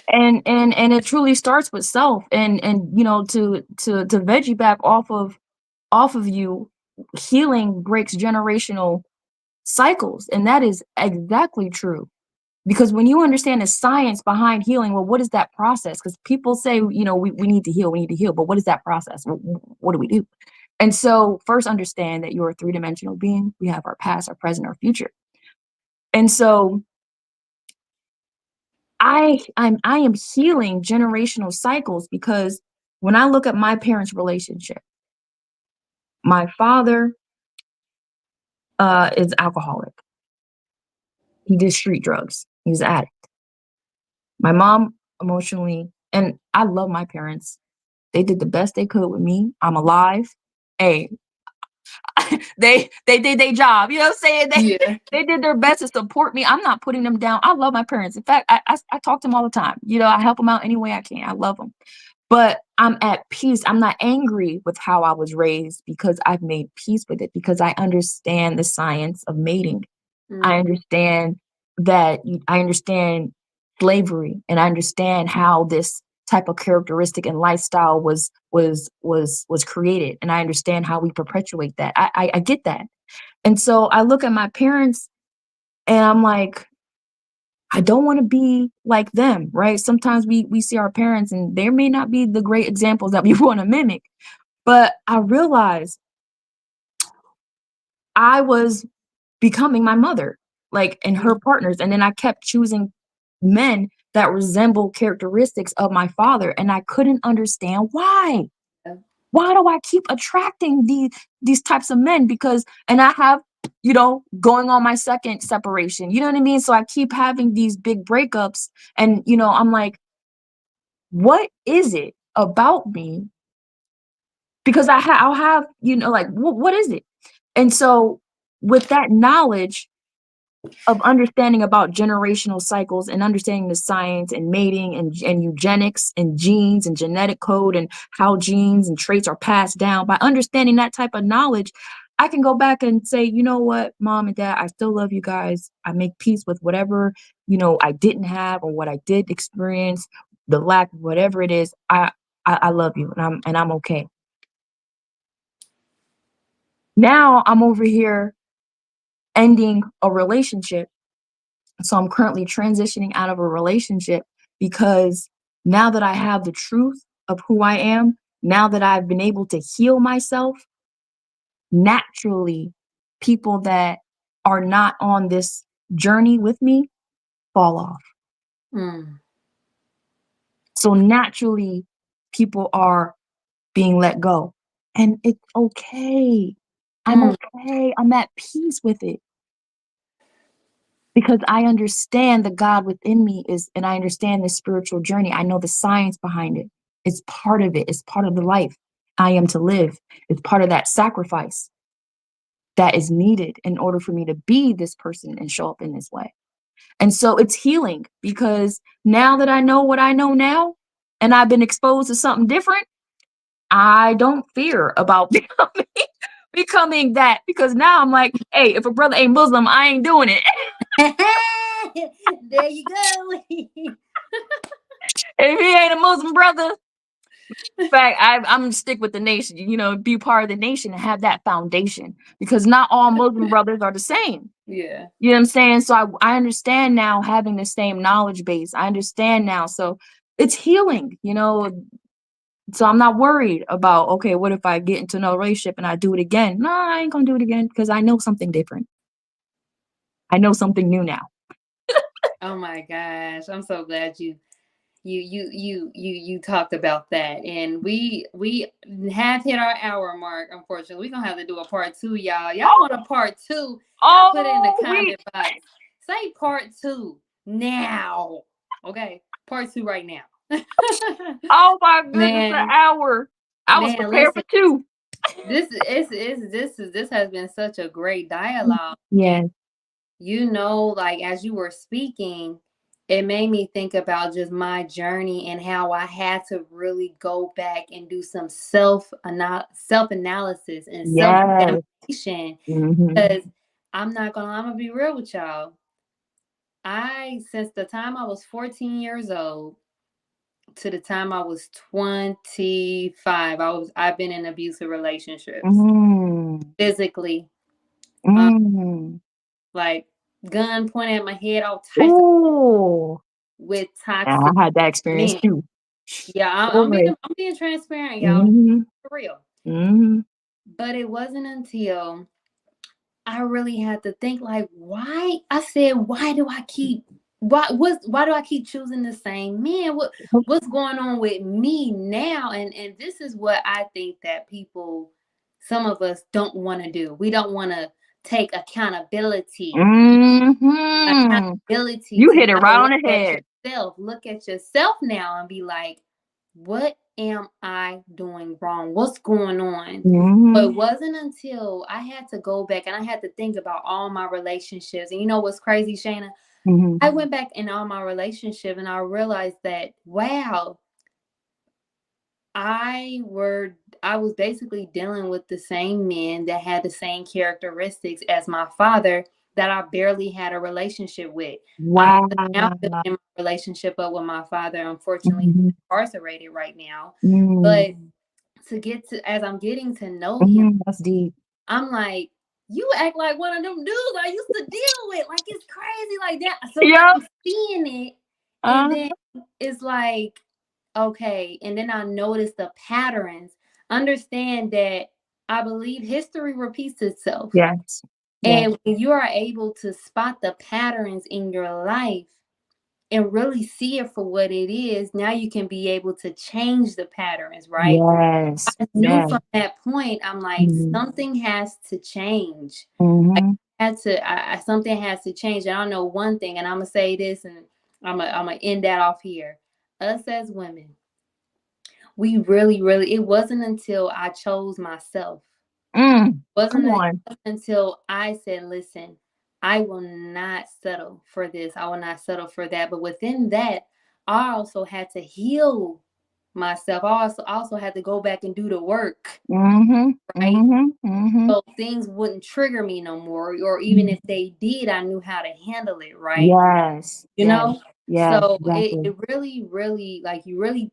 it truly starts with self. And you know, to veggie back off of you, healing breaks generational cycles, and that is exactly true. Because when you understand the science behind healing, well, what is that process? Because people say, you know, we need to heal, but what is that process? What do we do? And so first understand that you're a three-dimensional being. We have our past, our present, our future. And so I am healing generational cycles, because when I look at my parents' relationship, my father is alcoholic. He did street drugs. He was an addict. My mom emotionally, and I love my parents. They did the best they could with me. I'm alive. Hey, they did their job. You know what I'm saying? They did their best to support me. I'm not putting them down. I love my parents. In fact, I talk to them all the time. You know, I help them out any way I can. I love them. But I'm at peace. I'm not angry with how I was raised, because I've made peace with it, because I understand the science of mating. I understand that I understand slavery, and I understand how this type of characteristic and lifestyle was created, and I understand how we perpetuate that. I get that. And so I look at my parents and I'm like, I don't want to be like them, right? Sometimes we see our parents and they may not be the great examples that we want to mimic. But I realized I was becoming my mother, like, and her partners. And then I kept choosing men that resemble characteristics of my father. And I couldn't understand why. Why do I keep attracting these types of men? And I have, going on my second separation, you know what I mean? So I keep having these big breakups, and, I'm like, what is it about me? Because I'll have, like, what is it? And so with that knowledge of understanding about generational cycles and understanding the science and mating and eugenics and genes and genetic code and how genes and traits are passed down, by understanding that type of knowledge, I can go back and say, you know what, mom and dad, I still love you guys. I make peace with whatever, I didn't have or what I did experience, the lack of whatever it is. I love you, and I'm okay. Now I'm over here ending a relationship. So I'm currently transitioning out of a relationship because now that I have the truth of who I am, now that I've been able to heal myself, naturally, people that are not on this journey with me fall off. Mm. So naturally, people are being let go. And it's okay. I'm okay. I'm at peace with it. Because I understand the God within me and I understand the spiritual journey. I know the science behind it. It's part of it. It's part of the life I am to live. It's part of that sacrifice that is needed in order for me to be this person and show up in this way. And so it's healing, because now that I know what I know now, and I've been exposed to something different, I don't fear about becoming that, because now I'm like, hey, if a brother ain't Muslim, I ain't doing it. There you go. If he ain't a Muslim brother, in fact, I'm gonna stick with the nation, be part of the nation and have that foundation, because not all Muslim brothers are the same. Yeah. You know what I'm saying? So I understand now, having the same knowledge base. I understand now. So it's healing, So I'm not worried about, okay, what if I get into another relationship and I do it again? No, I ain't gonna do it again, because I know something different. I know something new now. Oh my gosh. I'm so glad you talked about that. And we have hit our hour mark. Unfortunately, we're gonna have to do a part 2, y'all. Y'all want a part 2? Y'all put it in the comment box. Say part 2 now. Okay, part 2 right now. Oh my goodness, an hour. I was prepared for 2. This has been such a great dialogue. Yes. Like, as you were speaking, it made me think about just my journey and how I had to really go back and do some self-analysis and self-examination. Because I'm gonna be real with y'all. Since the time I was 14 years old to the time I was 25, I've been in abusive relationships. Physically. Like, gun pointed at my head, all types of with toxic. I had that experience too. Yeah, I'm being transparent, y'all. For real. But it wasn't until I really had to think, like, why? I said, why do I keep choosing the same men? What's going on with me now? And this is what I think that some of us don't want to do. We don't want to take accountability. Accountability. You hit it right on the head. Look at yourself now and be like, what am I doing wrong? What's going on? But it wasn't until I had to go back and I had to think about all my relationships. And you know what's crazy, Shana? I went back in all my relationships and I realized that, wow, I was basically dealing with the same men that had the same characteristics as my father that I barely had a relationship with. Wow. I'm now in my relationship up with my father. Unfortunately, he's incarcerated right now. But as I'm getting to know him, that's deep. I'm like, you act like one of them dudes I used to deal with. Like, it's crazy like that. So now I'm seeing it. And then it's like, okay. And then I notice the patterns. Understand that I believe history repeats itself. Yes. And when you are able to spot the patterns in your life, and really see it for what it is, now you can be able to change the patterns, right? Yes. I knew Yes. from that point, I'm like, Mm-hmm. something has to change. Like, Mm-hmm. something has to change. And I know one thing, and I'm gonna say this, and I'm gonna end that off here. Us as women, we really, really. It wasn't until I chose myself. Come Wasn't on. until I said, "Listen, I will not settle for this. I will not settle for that." But within that, I also had to heal myself. I also had to go back and do the work, Mm-hmm. right? Mm-hmm. Mm-hmm. So things wouldn't trigger me no more, or even if they did, I knew how to handle it, right? Yes. You Yes. know? Yes. So Exactly. it really, really, like, you really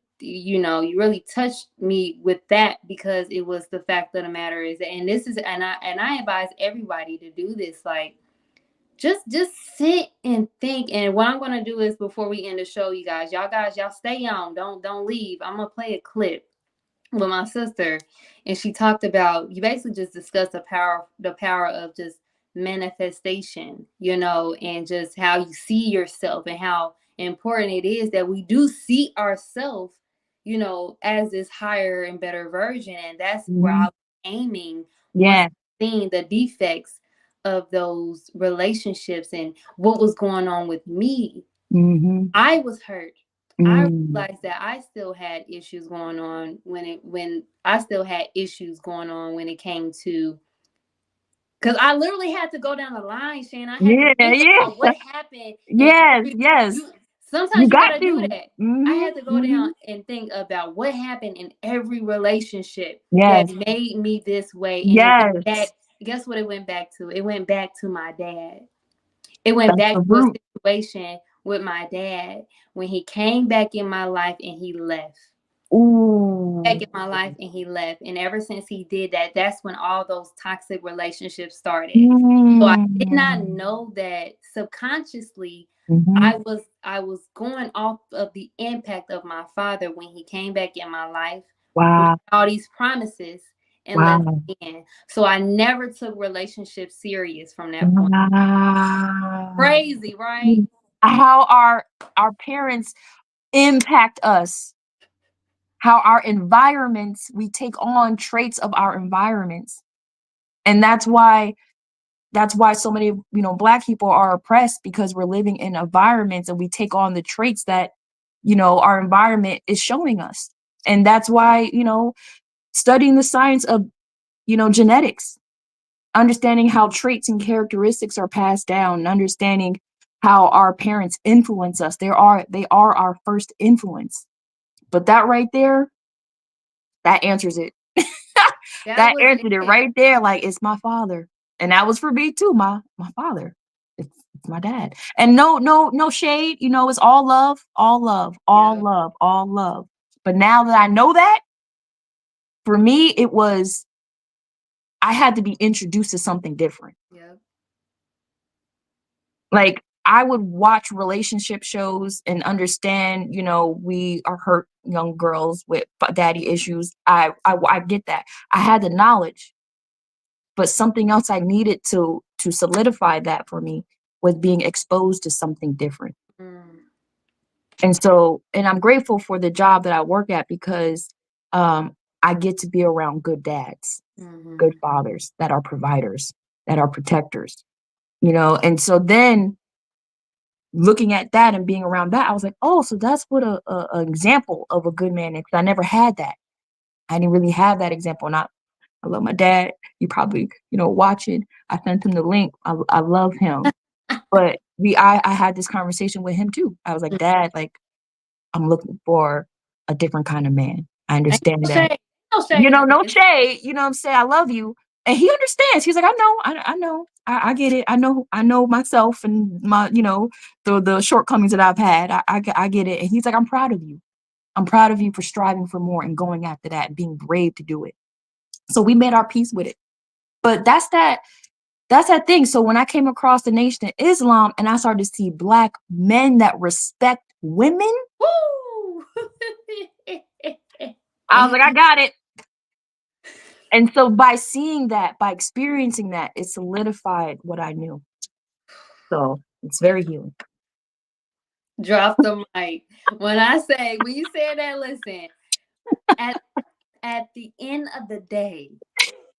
touched me with that, because it was the fact of the matter is, and this is, and I advise everybody to do this, like, just sit and think. And what I'm gonna do is, before we end the show, you guys, y'all stay on, don't leave. I'm gonna play a clip with my sister, and she talked about, you basically just discussed the power of just manifestation, and just how you see yourself, and how important it is that we do see ourselves, as this higher and better version. And that's where I Mm-hmm. was aiming, once Yes. seeing the defects of those relationships and what was going on with me. Mm-hmm. I was hurt. I Mm. realized that I still had issues going on when I still had issues going on when it came to, because I literally had to go down the line, Shane. I had to Yeah. think Yeah. about what happened, and Yes. Yes. you You sometimes you got gotta do to. that. I Mm-hmm. had to go Mm-hmm. down and think about what happened in every relationship that Yes. made me this way. And it went back, Yes. guess what it went back to? It went back to my dad. It went That's back the to a root. situation with my dad when he came back in my life and he left. Back Ooh. in my life and he left. And ever since he did that, that's when all those toxic relationships started. So I did not Mm. know that subconsciously Mm-hmm. I was going off of the impact of my father when he came back in my life with Wow. all these promises and left Wow. in. So I never took relationships serious from that point. Wow. Crazy, right? How our parents impact us, how our environments, we take on traits of our environments. And that's why so many, Black people are oppressed, because we're living in environments and we take on the traits that, our environment is showing us. And that's why, studying the science of, genetics, understanding how traits and characteristics are passed down, and understanding how our parents influence us. They are our first influence. But that right there, that answers it. That That was answered it it. right there. Like, it's my father. And that was for me too, my father. It's my dad. And no shade, it's all love, all love, all Yep. love, all love. But now that I know that, for me, it was, I had to be introduced to something different. Yep. Like, I would watch relationship shows and understand, we are hurt young girls with daddy issues. I get that. I had the knowledge, but something else I needed to solidify that for me was being exposed to something different. Mm. And I'm grateful for the job that I work at, because I get to be around good dads, good Hmm. fathers that are providers, that are protectors, And so then, looking at that and being around that, I was like, oh, so that's what an example of a good man is. 'Cause I never had that. I didn't really have that example. And I love my dad. You probably, watching. I sent him the link. I love him. But I had this conversation with him too. I was like, Dad, like, I'm looking for a different kind of man. I Ain't understand no that. shade. No shade in No this. shade. You know what I'm saying? I love you. And he understands. He's like, I know, I know. I get it. I know myself and my, the shortcomings that I've had. I get it. And he's like, I'm proud of you. I'm proud of you for striving for more and going after that and being brave to do it. So we made our peace with it. But that's that thing. So when I came across the Nation of Islam and I started to see Black men that respect women, Woo! I was like, I got it. And so by seeing that, by experiencing that, it solidified what I knew. So it's very healing. Drop the mic. When you said that, listen, at the end of the day,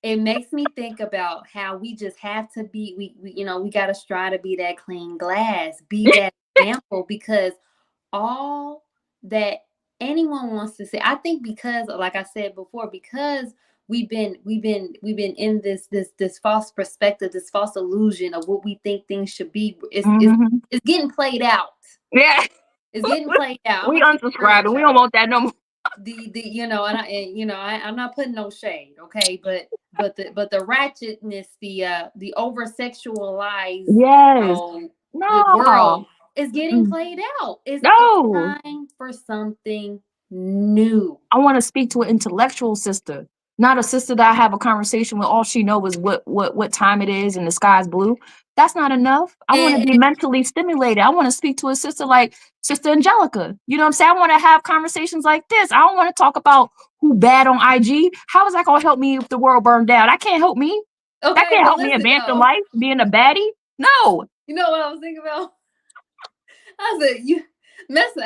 it makes me think about how we just have to be, we got to strive to be that clean glass, be that example, because all that anyone wants to say, I think, because like I said before, because we've been in this false perspective, this false illusion of what we think things should be. It's getting played out. Yeah. It's getting played out. We unsubscribed and we don't want that no more. I'm not putting no shade, okay, but the ratchetness, the over sexualized, Yes. the world No. is getting played out. It's No. time for something new. I want to speak to an intellectual sister, not a sister that I have a conversation with. All she knows is what time it is and the sky's blue. That's not enough. I want to be mentally stimulated. I want to speak to a sister like Sister Angelica. You know what I'm saying? I want to have conversations like this. I don't want to talk about who bad on IG. How is that going to help me if the world burned down? That can't help me. Okay, that can't help me advance in life, being a baddie. No. You know what I was thinking about? I said, listen,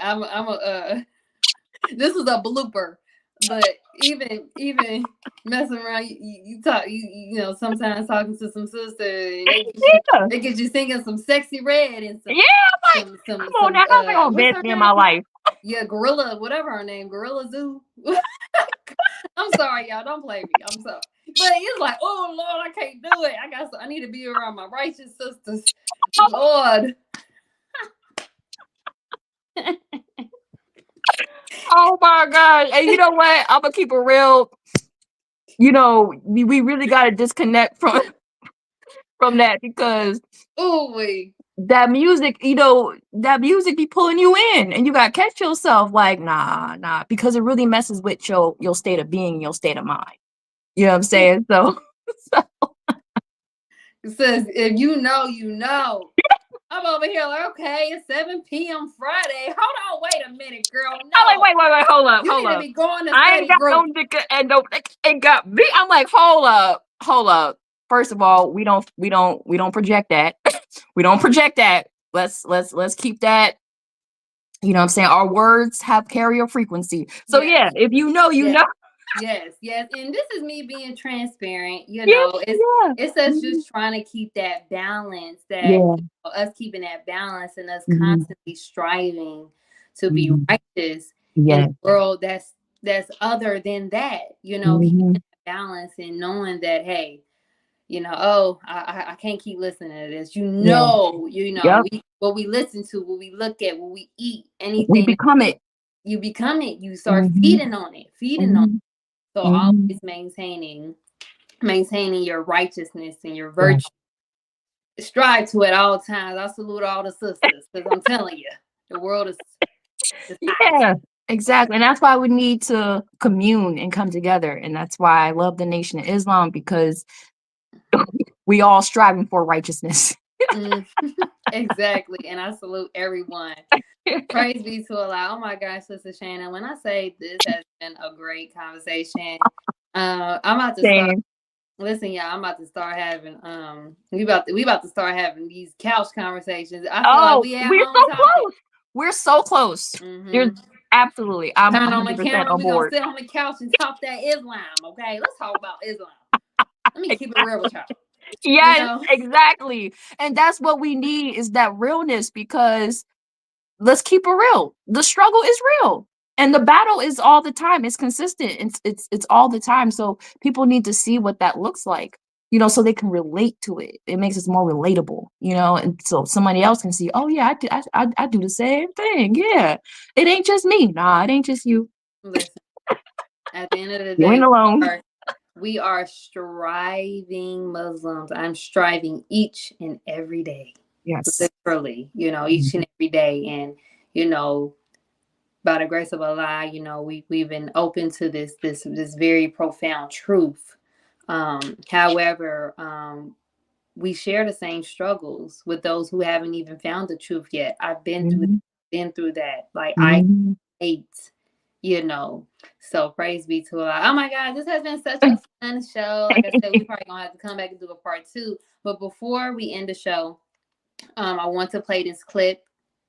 I'm a this is a blooper, but even messing around, you talk, sometimes talking to some sister, and they get you singing some Sexy Red and some, come on now, how's that gonna advance me in my life? Yeah, Gorilla, whatever her name, Gorilla Zoo. I'm sorry, y'all, don't play me. I'm sorry, but it's like, oh Lord, I can't do it. I need to be around my righteous sisters, Lord. Oh my God. And you know what? I'm gonna keep it real. We really gotta disconnect from that, because that music, that music be pulling you in, and you gotta catch yourself like, nah, because it really messes with your state of being, your state of mind. You know what I'm saying? So it says, if you know. I'm over here like, okay, it's 7 p.m. Friday. Hold on, wait a minute, girl. No. I'm like, wait, hold up. You need to be going to I ain't got group. no nigga and it got me. I'm like, hold up. First of all, we don't project that. We don't project that. Let's keep that. You know what I'm saying? Our words have carrier frequency. So yes. If you know, you know. Yes. And this is me being transparent. It's us just trying to keep that balance, us keeping that balance, and us constantly striving to be righteous in a world that's other than that. Keeping that balance and knowing that, hey, I can't keep listening to this. What we listen to, what we look at, what we eat, anything. We become it. You become it. You start feeding on it. So always maintaining your righteousness and your virtue. Strive to at all times. I salute all the sisters, because I'm telling you, the world is exactly. And that's why we need to commune and come together. And that's why I love the Nation of Islam, because we all striving for righteousness. Exactly. And I salute everyone. Praise be to Allah. Oh my gosh, Sister Shana, when I say this has been a great conversation, I'm about to start. Listen, y'all, I'm about to start having we about to start having these couch conversations. I feel like we're so close. There's absolutely, I'm turn on the 100% camera. on board. We're gonna sit on the couch and talk that Islam. Okay, let's talk about Islam. Let me keep it real with y'all. Yes, exactly. And that's what we need, is that realness, because let's keep it real. The struggle is real. And the battle is all the time. It's consistent. It's all the time. So people need to see what that looks like, so they can relate to it. It makes us more relatable, and so somebody else can see, oh yeah, I do the same thing. Yeah. It ain't just me. Nah, it ain't just you. Listen, at the end of the day, you ain't alone. We are striving Muslims. I'm striving each and every day. Yes. Literally, each and every day. And, by the grace of Allah, we've been open to this very profound truth. However, we share the same struggles with those who haven't even found the truth yet. I've been through that. Like I hate, So praise be to Allah. Oh my God, this has been such a fun show. Like I said, we probably gonna have to come back and do a part 2. But before we end the show, I want to play this clip.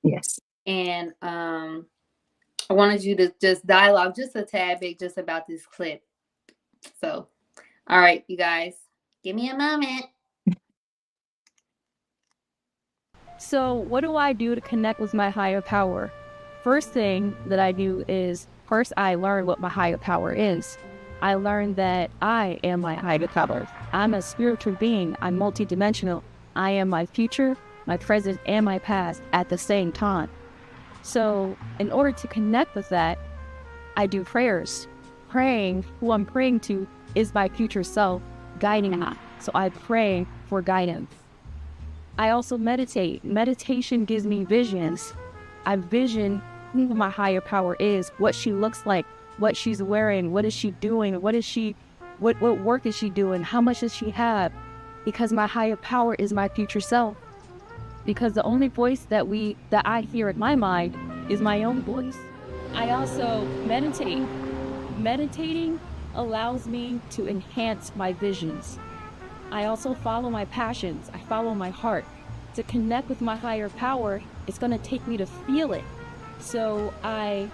Yes. And I wanted you to just dialogue just a tad bit just about this clip. So, all right, you guys, give me a moment. So, what do I do to connect with my higher power? First thing that I do is first I learn what my higher power is. I learned that I am my higher power. I'm a spiritual being. I'm multidimensional. I am my future, my present, and my past at the same time. So, in order to connect with that, I do prayers. Praying, who I'm praying to is my future self guiding me. So I pray for guidance. I also meditate. Meditation gives me visions. I vision who my higher power is, what she looks like, what she's wearing, what is she doing, what work is she doing, how much does she have? Because my higher power is my future self. Because the only voice that I hear in my mind is my own voice. I also meditate. Meditating allows me to enhance my visions. I also follow my passions. I follow my heart. To connect with my higher power, it's going to take me to feel it. So I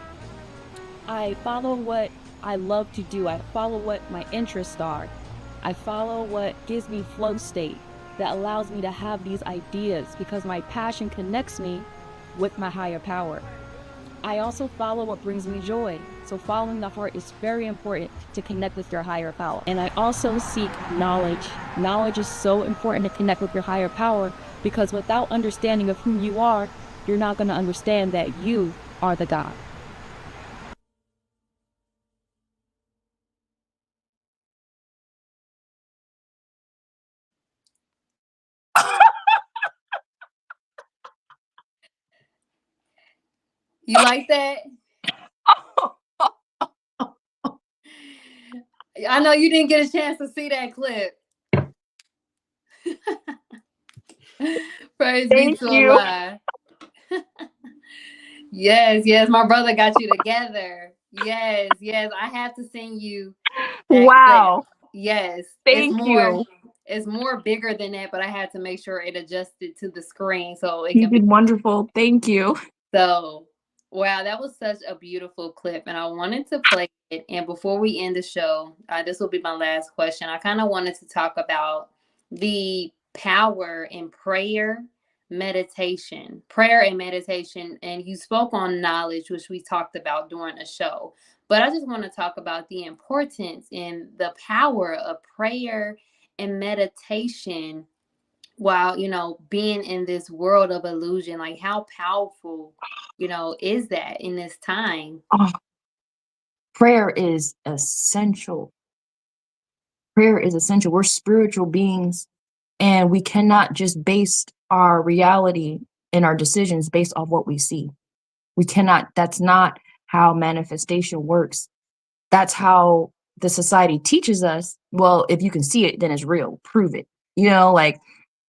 follow what I love to do. I follow what my interests are. I follow what gives me flow state that allows me to have these ideas because my passion connects me with my higher power. I also follow what brings me joy. So following the heart is very important to connect with your higher power. And I also seek knowledge. Knowledge is so important to connect with your higher power because without understanding of who you are, you're not going to understand that you are the God. You like that? I know you didn't get a chance to see that clip. Praise be to Allah. Yes, my brother got you together. Yes, I have to send you that Wow. clip. Yes, Thank you. It's more bigger than that, but I had to make sure it adjusted to the screen so it You can be. did wonderful. Thank you. So, wow, that was such a beautiful clip, and I wanted to play it. And before we end the show, this will be my last question. I kind of wanted to talk about the power in prayer and meditation. And you spoke on knowledge, which we talked about during the show. But I just want to talk about the importance and the power of prayer and meditation while being in this world of illusion. Like, how powerful is that in this time? Oh, prayer is essential. Prayer is essential. We're spiritual beings, and we cannot just base our reality and our decisions based off what we see. We cannot. That's not how manifestation works. That's how the society teaches us. Well, if you can see it, then it's real. Prove it. Like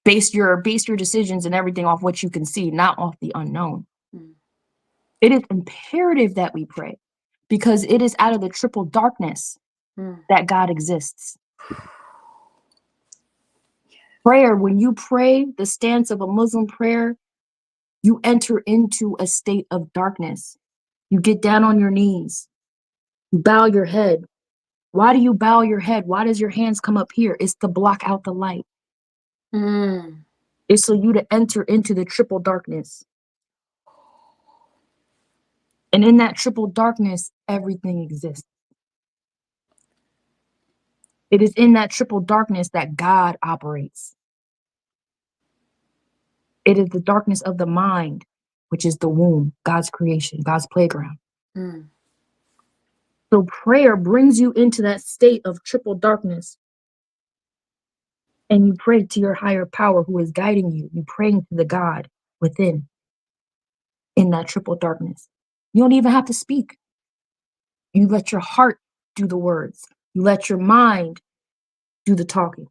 base your decisions and everything off what you can see, not off the unknown. Mm. It is imperative that we pray because it is out of the triple darkness that God exists. Prayer, when you pray the stance of a Muslim prayer, you enter into a state of darkness. You get down on your knees. You bow your head. Why do you bow your head? Why does your hands come up here? It's to block out the light. It's so you to enter into the triple darkness. And in that triple darkness, everything exists. It is in that triple darkness that God operates. It is the darkness of the mind, which is the womb, God's creation, God's playground. So prayer brings you into that state of triple darkness. And you pray to your higher power who is guiding you. You praying to the God within in that triple darkness. You don't even have to speak. You let your heart do the words. You let your mind do the talking.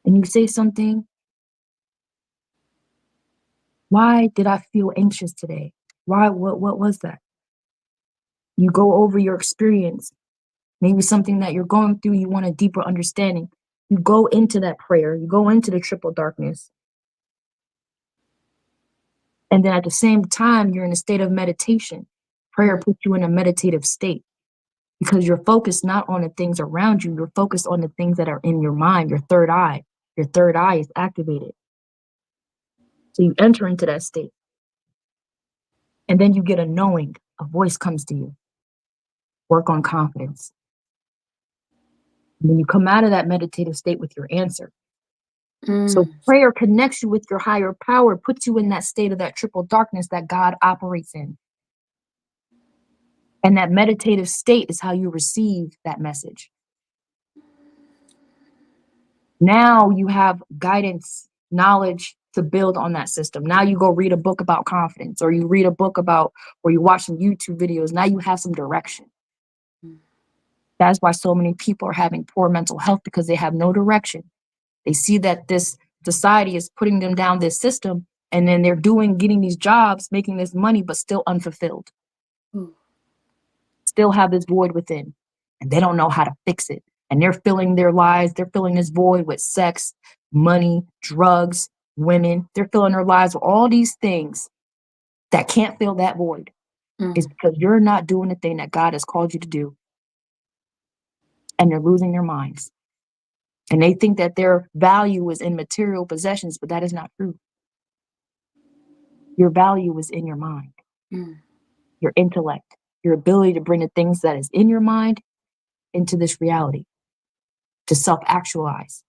And you say something. Why did I feel anxious today? Why? What was that? You go over your experience. Maybe something that you're going through, you want a deeper understanding. You go into that prayer. You go into the triple darkness. And then at the same time, you're in a state of meditation. Prayer Mm. puts you in a meditative state because you're focused not on the things around you, you're focused on the things that are in your mind, your third eye. Your third eye is activated. So you enter into that state. And then you get a knowing, a voice comes to you. Work on confidence. And then you come out of that meditative state with your answer. So Mm. prayer connects you with your higher power, puts you in that state of that triple darkness that God operates in. And that meditative state is how you receive that message. Now you have guidance, knowledge to build on that system. Now you go read a book about confidence, or you read a book about, or you watch some YouTube videos. Now you have some direction. That's why so many people are having poor mental health, because they have no direction. They see that this society is putting them down this system, and then they're getting these jobs, making this money, but still unfulfilled. Mm. Still have this void within, and they don't know how to fix it. And they're filling their lives, they're filling this void with sex, money, drugs, women. They're filling their lives with all these things that can't fill that void. It's Mm. because you're not doing the thing that God has called you to do. And they're losing their minds. And they think that their value is in material possessions, but that is not true. Your value is in your mind, Mm. your intellect, your ability to bring the things that is in your mind into this reality, to self-actualize.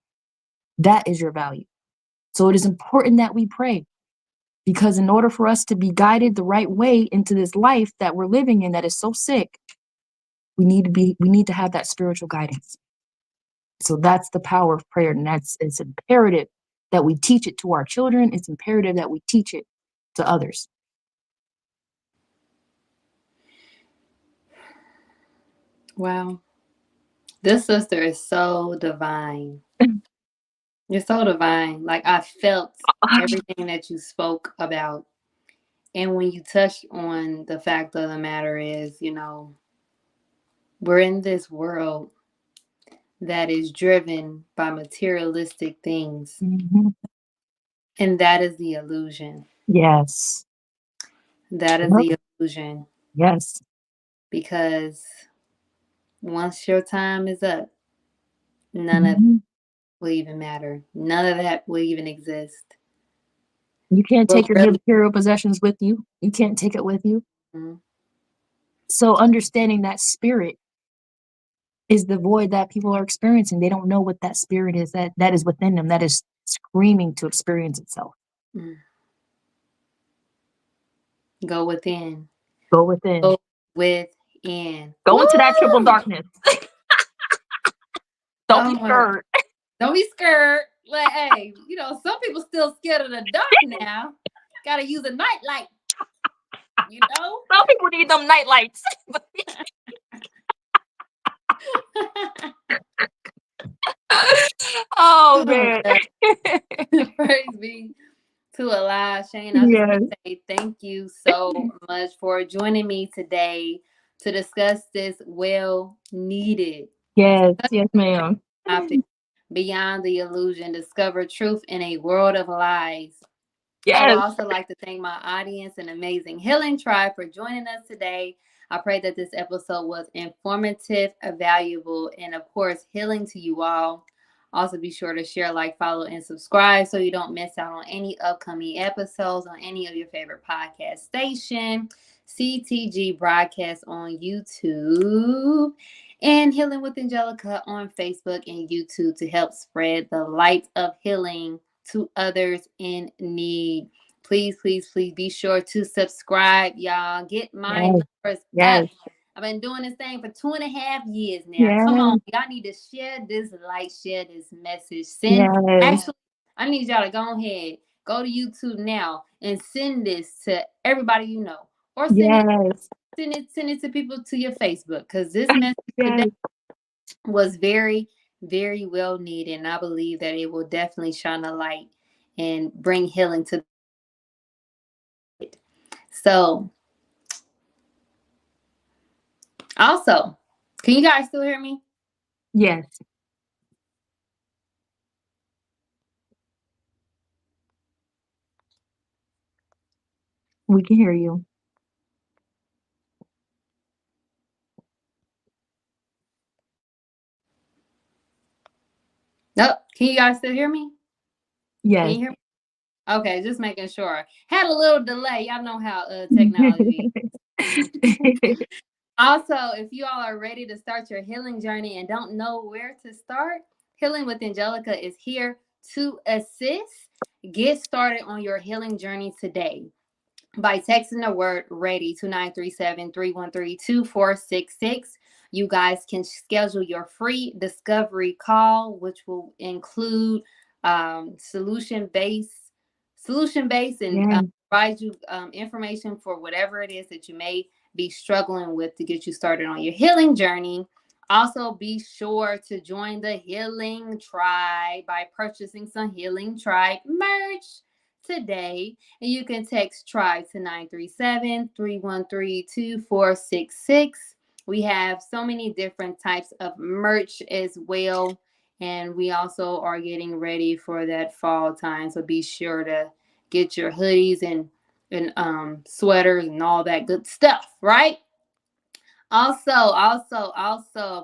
That is your value. So it is important that we pray, because in order for us to be guided the right way into this life that we're living in that is so sick, we need to have that spiritual guidance. So that's the power of prayer. And it's imperative that we teach it to our children. It's imperative that we teach it to others. Wow. This sister is so divine. You're so divine. Like, I felt everything that you spoke about. And when you touched on the fact of the matter is, we're in this world that is driven by materialistic things. Mm-hmm. And that is the illusion. Yes. That is the illusion. Yes. Because once your time is up, none of it Mm-hmm. will even matter. None of that will even exist. You can't Well, take your really, material possessions with you. You can't take it with you. mm-hmm. So understanding that spirit is the void that people are experiencing. They don't know what that spirit is that is within them, that is screaming to experience itself. Mm. Go within. Go within. Go within. Go into that triple Woo! darkness. Don't Oh be my, scared. don't be scared. Like, hey, some people still scared of the dark now. Gotta use a nightlight. Some people need them night lights. Oh man. Praise be to Allah. Shane, I just want to say thank you so much for joining me today to discuss this well needed Yes, ma'am. topic, Beyond the Illusion, Discover Truth in a World of Lies. I would Yes. also like to thank my audience and amazing healing tribe for joining us today. I pray that this episode was informative, valuable, and of course, healing to you all. Also, be sure to share, like, follow, and subscribe so you don't miss out on any upcoming episodes on any of your favorite podcast station, CTG broadcast on YouTube, and Healing with Angelica on Facebook and YouTube to help spread the light of healing to others in need. Please, please, please be sure to subscribe, y'all. Get my numbers up. I've been doing this thing for 2.5 years now. Come on, y'all need to share this light, share this message. Actually, I need y'all to go ahead, go to YouTube now and send this to everybody you know, or send it to people to your Facebook, because this message today was very, very well needed, and I believe that it will definitely shine a light and bring healing to it. So, also, can you guys still hear me? Yes. We can hear you. Nope. Can you guys still hear me? Can Yes. you hear me? Okay, just making sure. Had a little delay. Y'all know how technology. Also, if you all are ready to start your healing journey and don't know where to start, Healing with Angelica is here to assist. Get started on your healing journey today by texting the word ready to 937-313-2466. You guys can schedule your free discovery call, which will include solution based and Yeah. provide you information for whatever it is that you may be struggling with to get you started on your healing journey. Also, be sure to join the Healing Tribe by purchasing some Healing Tribe merch today. And you can text TRIBE to 937-313-2466. We have so many different types of merch as well. And we also are getting ready for that fall time. So be sure to get your hoodies and sweaters and all that good stuff, right? Also,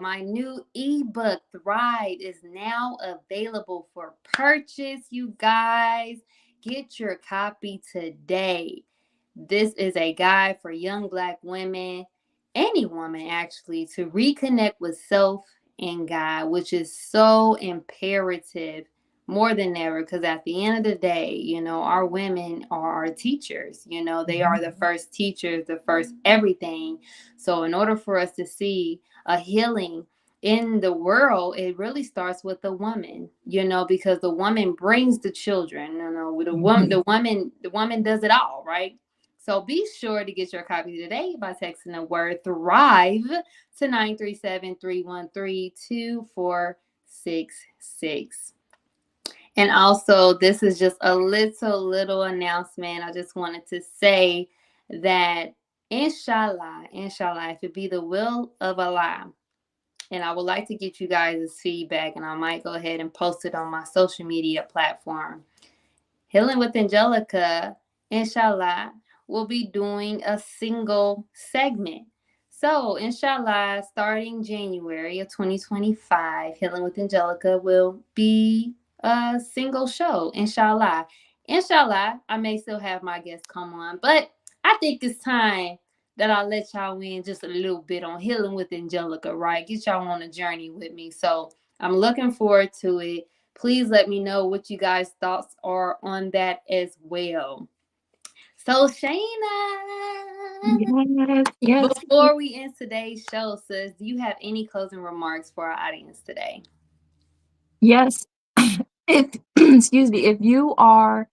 my new ebook, Thrive, is now available for purchase, you guys. Get your copy today. This is a guide for young Black women, any woman actually, to reconnect with self and God, which is so imperative more than ever, because at the end of the day, our women are our teachers. They are the first teachers, the first everything. So in order for us to see a healing in the world, it really starts with the woman, because the woman brings the children. The woman does it all, right? So be sure to get your copy today by texting the word Thrive to 937-313-2466. And also, this is just a little announcement. I just wanted to say that inshallah, if it be the will of Allah, and I would like to get you guys' feedback, and I might go ahead and post it on my social media platform. Healing with Angelica, inshallah, will be doing a single segment. So, inshallah, starting January of 2025, Healing with Angelica will be a single show, inshallah. Inshallah, I may still have my guests come on, but I think it's time that I let y'all in just a little bit on Healing with Angelica, right? Get y'all on a journey with me. So, I'm looking forward to it. Please let me know what you guys' thoughts are on that as well. So, Shana, Yes. before we end today's show, sis, do you have any closing remarks for our audience today? Yes. If excuse me, if you are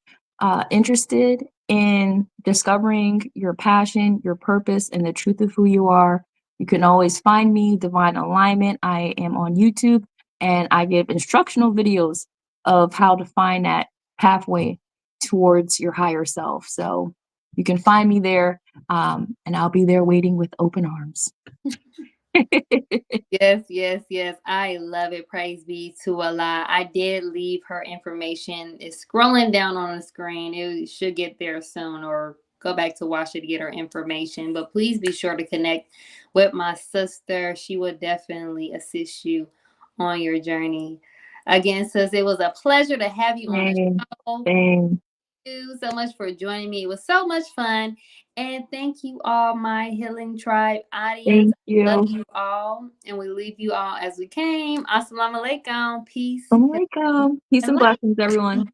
interested in discovering your passion, your purpose, and the truth of who you are, you can always find me, Divine Alignment. I am on YouTube, and I give instructional videos of how to find that pathway towards your higher self. So you can find me there, and I'll be there waiting with open arms. Yes. I love it. Praise be to Allah. I did leave her information. It's scrolling down on the screen. It should get there soon, or go back to watch it to get her information. But please be sure to connect with my sister. She will definitely assist you on your journey. Again, sis, it was a pleasure to have you on the show. Same. Thank you so much for joining me. It was so much fun. And thank you all, my Healing Tribe audience. Thank you. Love you all. And we leave you all as we came. Assalamu alaikum. Peace. Assalamu alaikum. Peace and light. blessings, everyone.